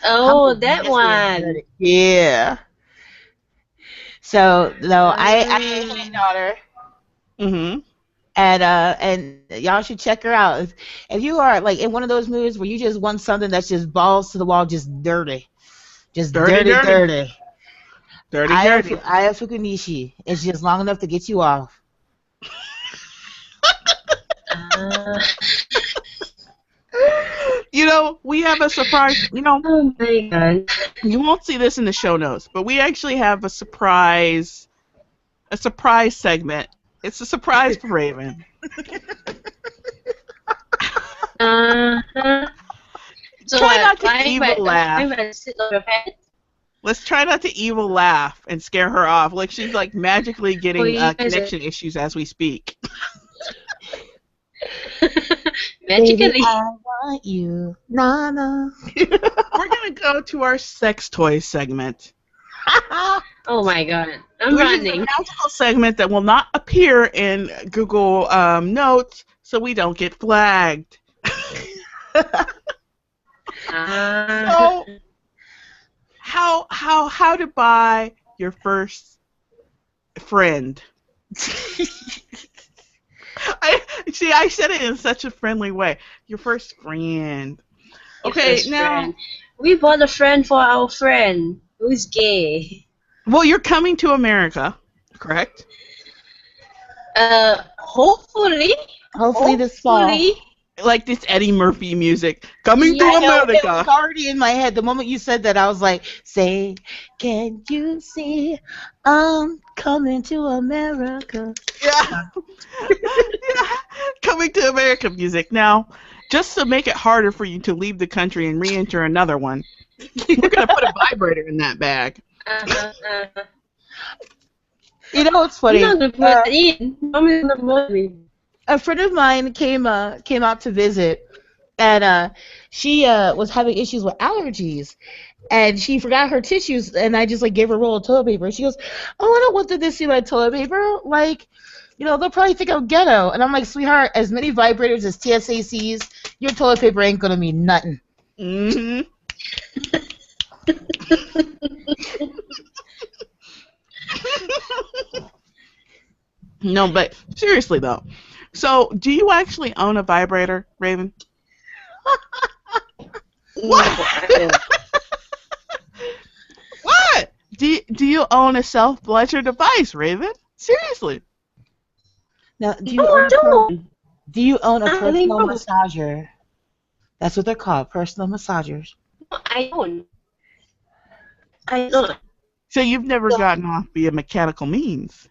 That one. Yeah. So no, I hate daughter. Mhm. And y'all should check her out. If you are like in one of those moods where you just want something that's just balls to the wall, just dirty. Dirty. Aya Fukunishi. It's just long enough to get you off. We have a surprise. Oh my god. You won't see this in the show notes, but we actually have a surprise segment It's a surprise for Raven. Uh-huh. So Try what? not to evil laugh. Climb and sit on your head? Let's try not to evil laugh and scare her off. Like she's like magically getting you guys connection issues as we speak. Magically. Baby, I want you, Nana. We're gonna go to our sex toys segment. Oh my god. I'm Which is a running. magical segment that will not appear in Google Notes, so we don't get flagged. So, how to buy your first friend? I said it in such a friendly way. Your first friend. Okay, First now. friend. We bought a friend for our friend who's gay. Well, you're coming to America, correct? Hopefully. Hopefully this fall. Like this Eddie Murphy music. Coming to I know, America. it was already in my head. The moment you said that, I was like, say, can you see I'm coming to America? Yeah. Yeah. Coming to America music. Now, just to make it harder for you to leave the country and re-enter another one, we're going to put a vibrator in that bag. You know what's funny? I'm not gonna put it in. I'm in the movie. A friend of mine came out to visit, and she was having issues with allergies, and she forgot her tissues, and I just like gave her a roll of toilet paper. She goes, "Oh, I don't want them to see my toilet paper. Like, you know, they'll probably think I'm ghetto." And I'm like, "Sweetheart, as many vibrators as TSA sees, your toilet paper ain't gonna mean nothing." Mm-hmm. No, but seriously though. So, do you actually own a vibrator, Raven? What? What? Do you own a self-pleasure device, Raven? Seriously? Now, do you own a I personal don't. massager? That's what they're called, personal massagers. I don't. I don't. So you've never gotten off via mechanical means?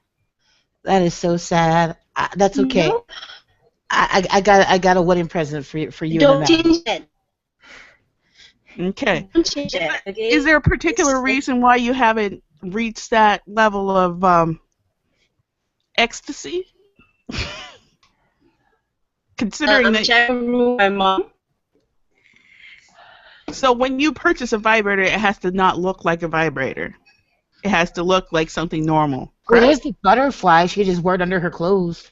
That is so sad. That's okay. No. I got a wedding present for you. Don't and the man. change that. Okay. Don't change that. Okay. Is there a particular reason why you haven't reached that level of ecstasy? Considering I'm that. checking my mom. So when you purchase a vibrator, it has to not look like a vibrator. It has to look like something normal. Well, Correct? there's the butterfly. She could just wear it under her clothes.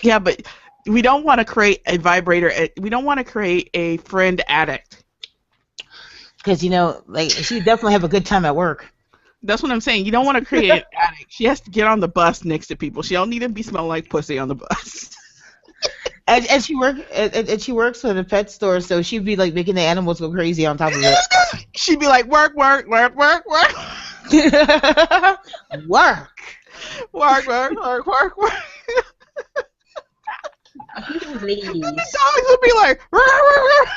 Yeah, but we don't want to create a vibrator. We don't want to create a friend addict. Because, you know, like, she definitely have a good time at work. That's what I'm saying. You don't want to create an addict. She has to get on the bus next to people. She don't need to be smelling like pussy on the bus. And she works at a pet store, so she'd be like making the animals go crazy on top of it. She'd be like, work, work, work, work, work. Work. Work, work, work, work, work. Please. And the dogs would be like,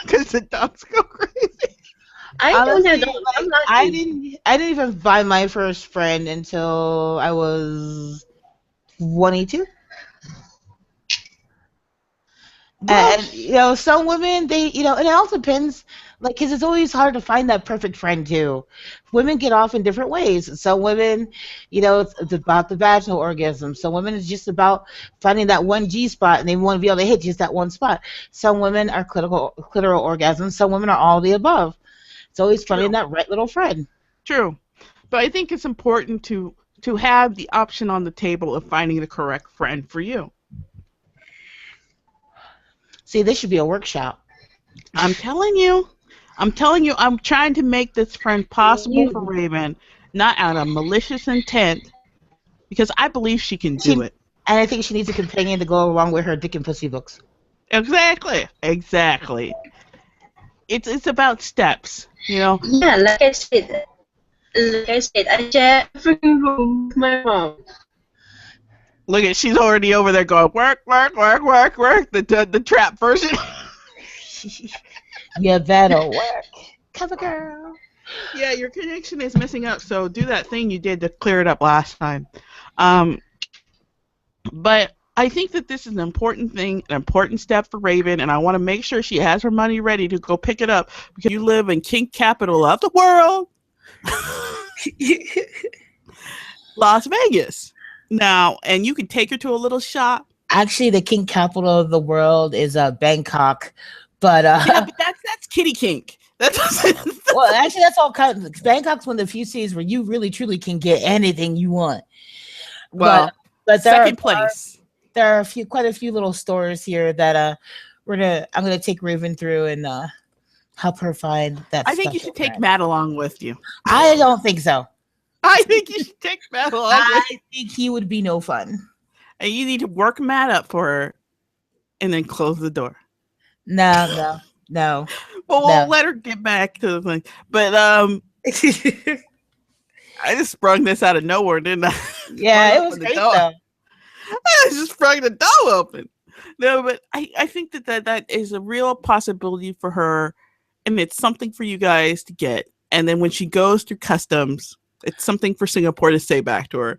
because the dogs go crazy. I Honestly, don't have. I'm not. I didn't even buy my first friend until I was 22. And, you know, some women, they, you know, and it all depends, like, because it's always hard to find that perfect friend, too. Women get off in different ways. Some women, you know, it's about the vaginal orgasm. Some women, it's just about finding that one G spot, and they want to be able to hit just that one spot. Some women are clitoral orgasms. Some women are all the above. It's always finding that right little friend. True. But I think it's important to have the option on the table of finding the correct friend for you. See, this should be a workshop. I'm telling you, I'm trying to make this friend possible for Raven, not out of malicious intent, because I believe she can do it. And I think she needs a companion to go along with her dick and pussy books. Exactly. It's about steps, you know. Yeah, like I said, I share a freaking room with my mom. Look at, she's already over there going work, work, work, work, work. The trap version. Yeah, that'll work. Cover girl. Yeah, your connection is messing up, so do that thing you did to clear it up last time. But I think that this is an important thing, an important step for Raven, and I want to make sure she has her money ready to go pick it up because you live in kink capital of the world, Las Vegas. Now, and you can take her to a little shop. Actually, the kink capital of the world is Bangkok, but Yeah, but that's kitty kink. well, actually, that's all kind of. Bangkok's one of the few cities where you really truly can get anything you want. Well, but second place. There are quite a few little stores here that I'm gonna take Raven through and help her find that. I think you should take Matt along with you. I don't think so. I think you should take Matt along. I think he would be no fun. And you need to work Matt up for her, and then close the door. No. Well, we'll let her get back to the thing. But I just sprung this out of nowhere, didn't I? Yeah, it was great though. I just sprung the door open. No, but I think that is a real possibility for her, and it's something for you guys to get. And then when she goes through customs, it's something for Singapore to say back to her.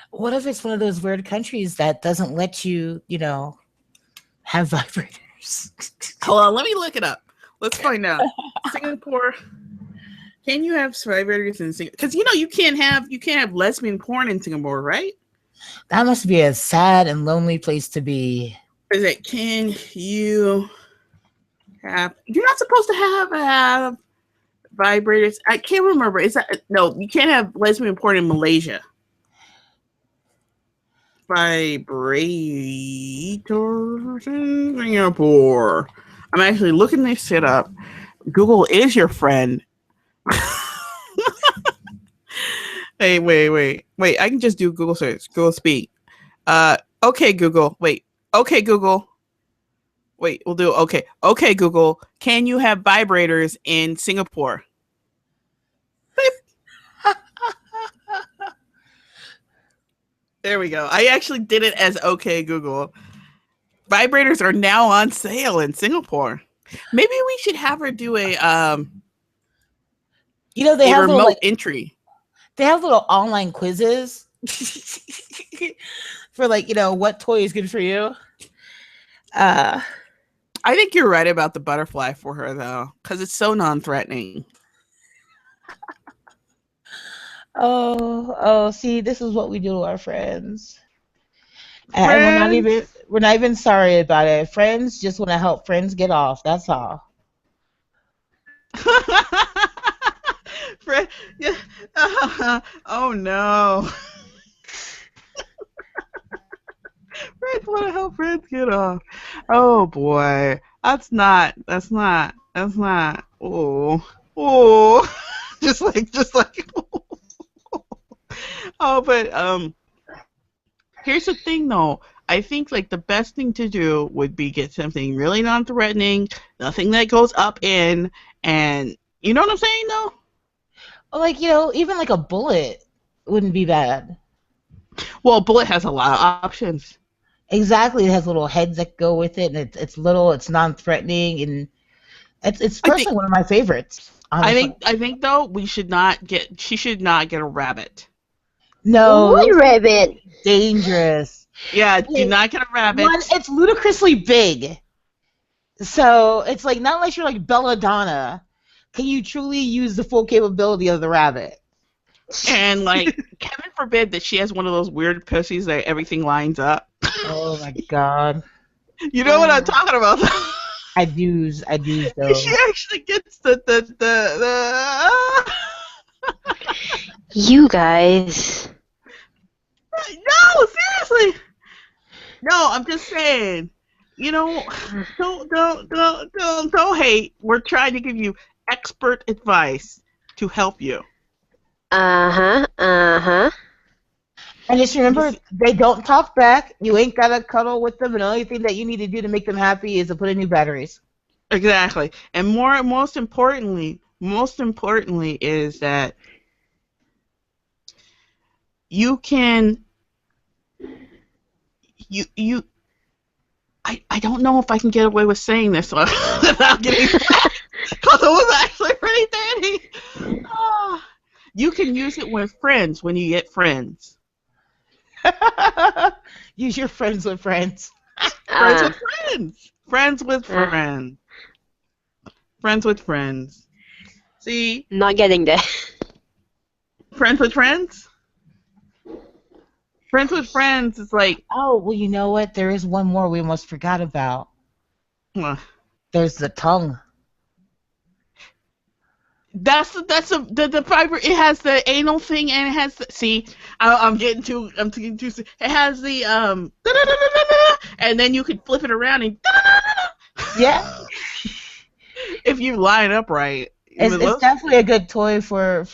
What if it's one of those weird countries that doesn't let you, have vibrators? Hold on, let me look it up. Let's find out. Singapore. Can you have vibrators in Singapore? Because you can't have lesbian porn in Singapore, right? That must be a sad and lonely place to be. Is it? Can you have? You're not supposed to have vibrators. I can't remember. Is that no? You can't have lesbian porn in Malaysia. Vibrators in Singapore. I'm actually looking this shit up. Google is your friend. Hey, wait. I can just do Google search. Google Speak. Okay, Google. Wait. Okay, Google. Wait, we'll do okay. Okay, Google. Can you have vibrators in Singapore? There we go. I actually did it as okay, Google. Vibrators are now on sale in Singapore. Maybe we should have her do a they have remote little, entry. They have little online quizzes for what toy is good for you. I think you're right about the butterfly for her though, because it's so non-threatening. Oh, see, this is what we do to our friends. And we're not even sorry about it. Friends just want to help friends get off. That's all. Yeah. Oh no. Friends want to help friends get off. Oh boy. That's not. Oh. Just like. Oh, but here's the thing though. I think the best thing to do would be get something really non-threatening, nothing that goes up in, and you know what I'm saying though? Even a bullet wouldn't be bad. Well, a bullet has a lot of options. Exactly, it has little heads that go with it, and it's little, it's non-threatening, and it's personally one of my favorites. Honestly. I think though she should not get a rabbit. No, What rabbit? Dangerous. Yeah, do not get a rabbit. One, it's ludicrously big. So it's not unless you're Belladonna, can you truly use the full capability of the rabbit. And heaven forbid that she has one of those weird pussies that everything lines up. Oh my god. You know what I'm talking about? I do though. She actually gets the You guys. No, seriously. No, I'm just saying. Don't hate. We're trying to give you expert advice to help you. Uh-huh. And just remember, they don't talk back. You ain't gotta cuddle with them, and the only thing that you need to do to make them happy is to put in new batteries. Exactly. And most importantly is that you can I don't know if I can get away with saying this without getting flagged, because it was actually pretty dandy. You can use it with friends when you get friends. Use your friends with friends. Friends Ah, with friends. Friends with friends. Friends with friends. See, not getting there. friends with friends. Friends with friends is like, Oh, well, you know what? There is one more we almost forgot about. uh, There's the tongue. that's the fiber. It has the anal thing and it has the, see. I'm getting too. It has the and then you could flip it around and Yeah, if you line up right. it's definitely a good toy for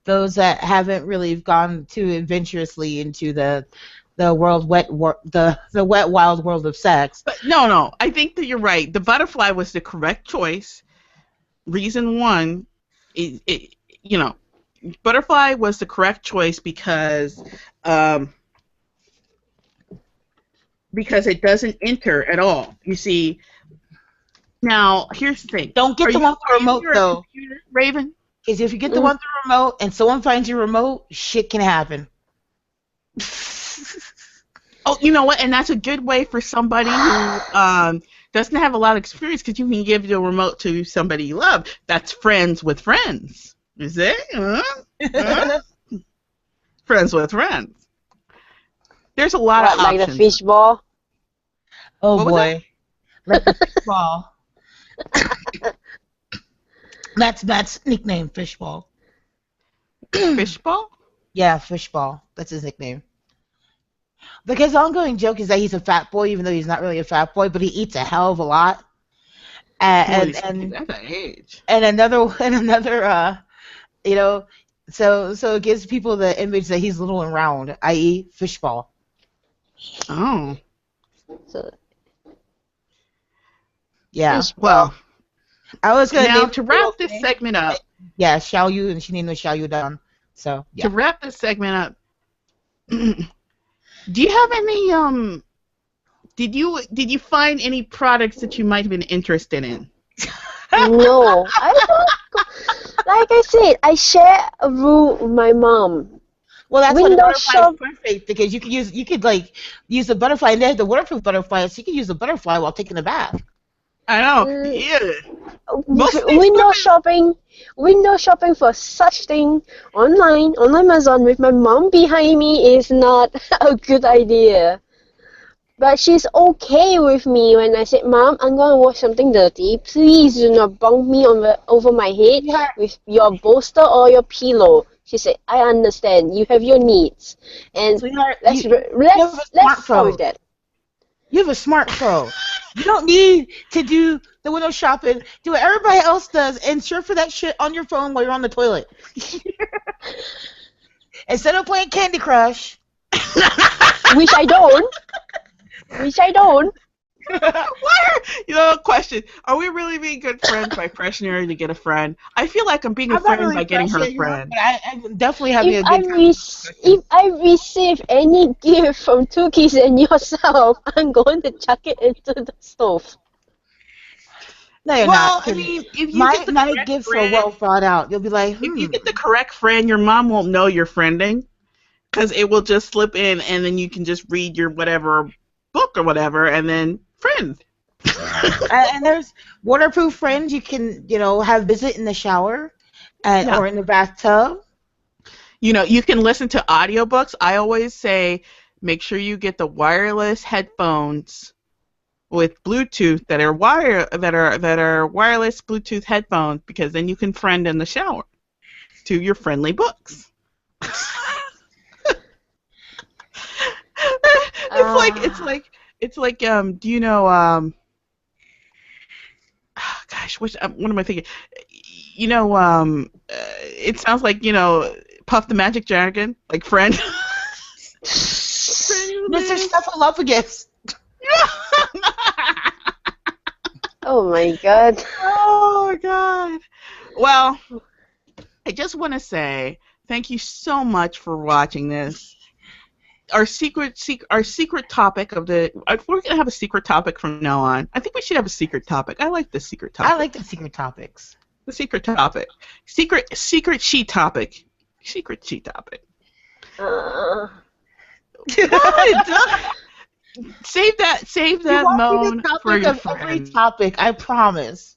those that haven't really gone too adventurously into the the wet wild world of sex. But no, I think that you're right. The butterfly was the correct choice. Reason one, you know, butterfly was the correct choice because it doesn't enter at all. You see, now here's the thing. Don't get the one with the remote though, computer, Raven? because if you get the one with the remote and someone finds your remote, shit can happen. Oh, you know what? And that's a good way for somebody who doesn't have a lot of experience, because you can give the remote to somebody you love. That's friends with friends. Is it? Friends with friends. There's a lot of Like options. the fishball? Oh What was boy, like the fishball. That's nickname Fishball. Fishball? Yeah, Fishball. That's his nickname. Because the ongoing joke is that he's a fat boy, even though he's not really a fat boy, but he eats a hell of a lot. And That's an age. and another you know, so it gives people the image that he's little and round, i.e. Fishball. Oh. So, Yeah. fishball. Well, I was gonna now name to the wrap little this thing. segment up, Yeah, Xiao Yu, and she named it Xiao Yu Dan. So yeah. do you have any did you find any products that you might have been interested in? No, I don't. Like I said, I share a room with my mom. Well, that's what a Window butterfly shop. is perfect, because you could like use the butterfly, and they have the waterproof butterfly, so you can use the butterfly while taking a bath. I know. Mm, Yeah. Most of these window shopping for such thing online on Amazon with my mom behind me is not a good idea. But she's okay with me when I said, Mom, I'm gonna watch something dirty. Please do not bump me over my head Yeah. with your bolster or your pillow. She said, I understand. You have your needs, and Sweetheart, let's you have a let's start with smartphone. that. You have a smartphone. You don't need to do the window shopping. Do what everybody else does and surf for that shit on your phone while you're on the toilet. Instead of playing Candy Crush. Which I don't. Question. Are we really being good friends by pressuring her to get a friend? I feel like I'm being a I'm not friend really by getting her a pressuring her, friend. but I'm definitely having If a good time. if I receive any gift from Tukis and yourself, I'm going to chuck it into the stove. No, you're Well, not. I mean, if you My get the correct gifts are friend, well thought out. You'll be like, if you get the correct friend, your mom won't know you're friending, because it will just slip in, and then you can just read your whatever book or whatever, and then friend. and there's waterproof friends you can, have visit in the shower Yeah. or in the bathtub. You can listen to audiobooks. I always say, make sure you get the wireless headphones with Bluetooth that are wireless Bluetooth headphones, because then you can friend in the shower to your friendly books. It's like do you know gosh, what am I thinking? It sounds like, Puff the Magic Dragon, like friend. Mr. Snuffleupagus. Oh my god. Oh my god. Well, I just want to say thank you so much for watching this. Our secret topic of we're gonna have a secret topic from now on. I think we should have a secret topic. I like the secret topic. I like the secret topics. The secret topic. Secret sheet topic. Secret sheet topic. Save that moan for your friend. Every topic, I promise.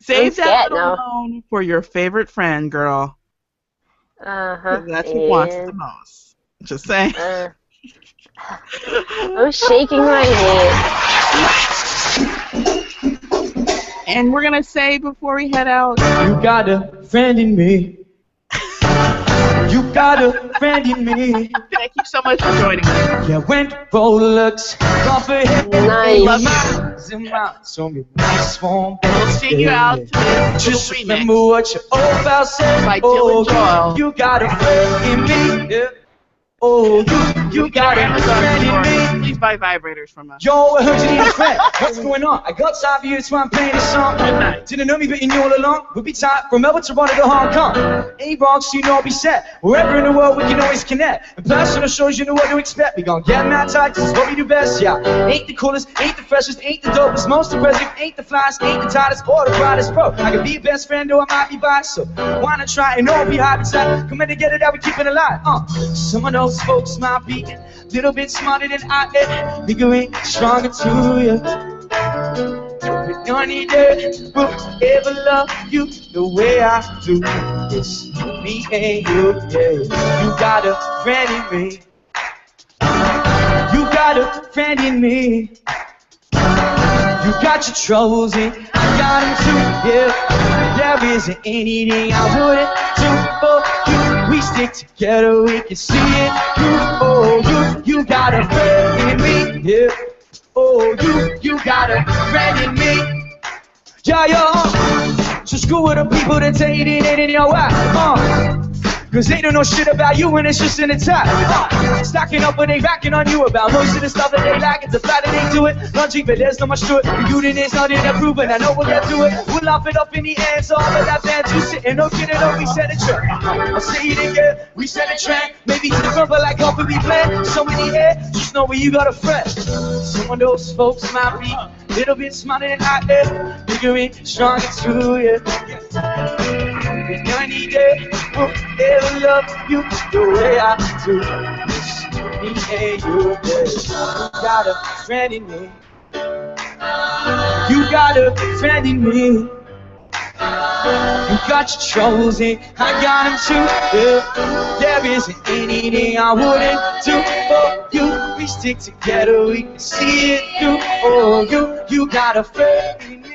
Save that now. moan for your favorite friend, girl. 'Cause that's who wants it the most. Just saying. I'm shaking my head. And we're gonna say before we head out, you got a friend in me. You got a friend in me. Thank you so much for joining us. Yeah, when Rolex off ahead. Nice. We'll sing you out to this Just little remember remix what your old pal said. by Dylan Joel. You got a friend in me. Yeah. Oh, you got a friend in me. Please buy vibrators from us. Yo, I heard you need a friend. What's going on? I got time for you, that's why I'm playing this song. Didn't know me, but you knew all along. We'll be tight from Melbourne to Toronto to Hong Kong. Ain't wrong, so you know I'll be set. Wherever in the world, we can always connect. And personal shows, you know what to expect. We gon' get mad tight, this is what we do best, yeah. Ain't the coolest, ain't the freshest, ain't the dopest, most impressive, ain't the flyest, ain't the tightest, or the brightest, bro. I could be your best friend, or I might be biased, so why not try and all be high beside? Come in together that we keep it alive. Some of those folks might be a little bit smarter than I am, bigger and stronger to you. But none of them will ever love you the way I do. It's me and you, yeah. You got a friend in me. You got a friend in me. You got your troubles and I got them too, yeah. There isn't anything I wouldn't do for you. We stick together, we can see it through. Oh, you got a friend in me, yeah. Oh, you got a friend in me. Yeah. So screw with the people that tell you it ain't in your way. Cause they don't know shit about you and it's just in the top. Stacking up what they racking on you about most of the stuff that they lack. It's the fact that they do it. Lunging, but there's not much to it. You didn't, it's nothing to prove, and I know we'll get through it. We'll laugh it up in the air, so all of that band you sitting, no kidding, no, we set a trend. I'll say it again, we set a trend. Maybe to the front, but like off we plan. So many air, just know where you got a friend. Some of those folks might be a little bit smarter than I am, bigger and stronger too, yeah. And none of them will ever love you the way I do. It's me and you, yeah. You got a friend in me. You got a friend in me. You got your troubles and I got them too, yeah. There isn't anything I wouldn't do for you. We stick together, we can see it through. Oh, you got a friend in me.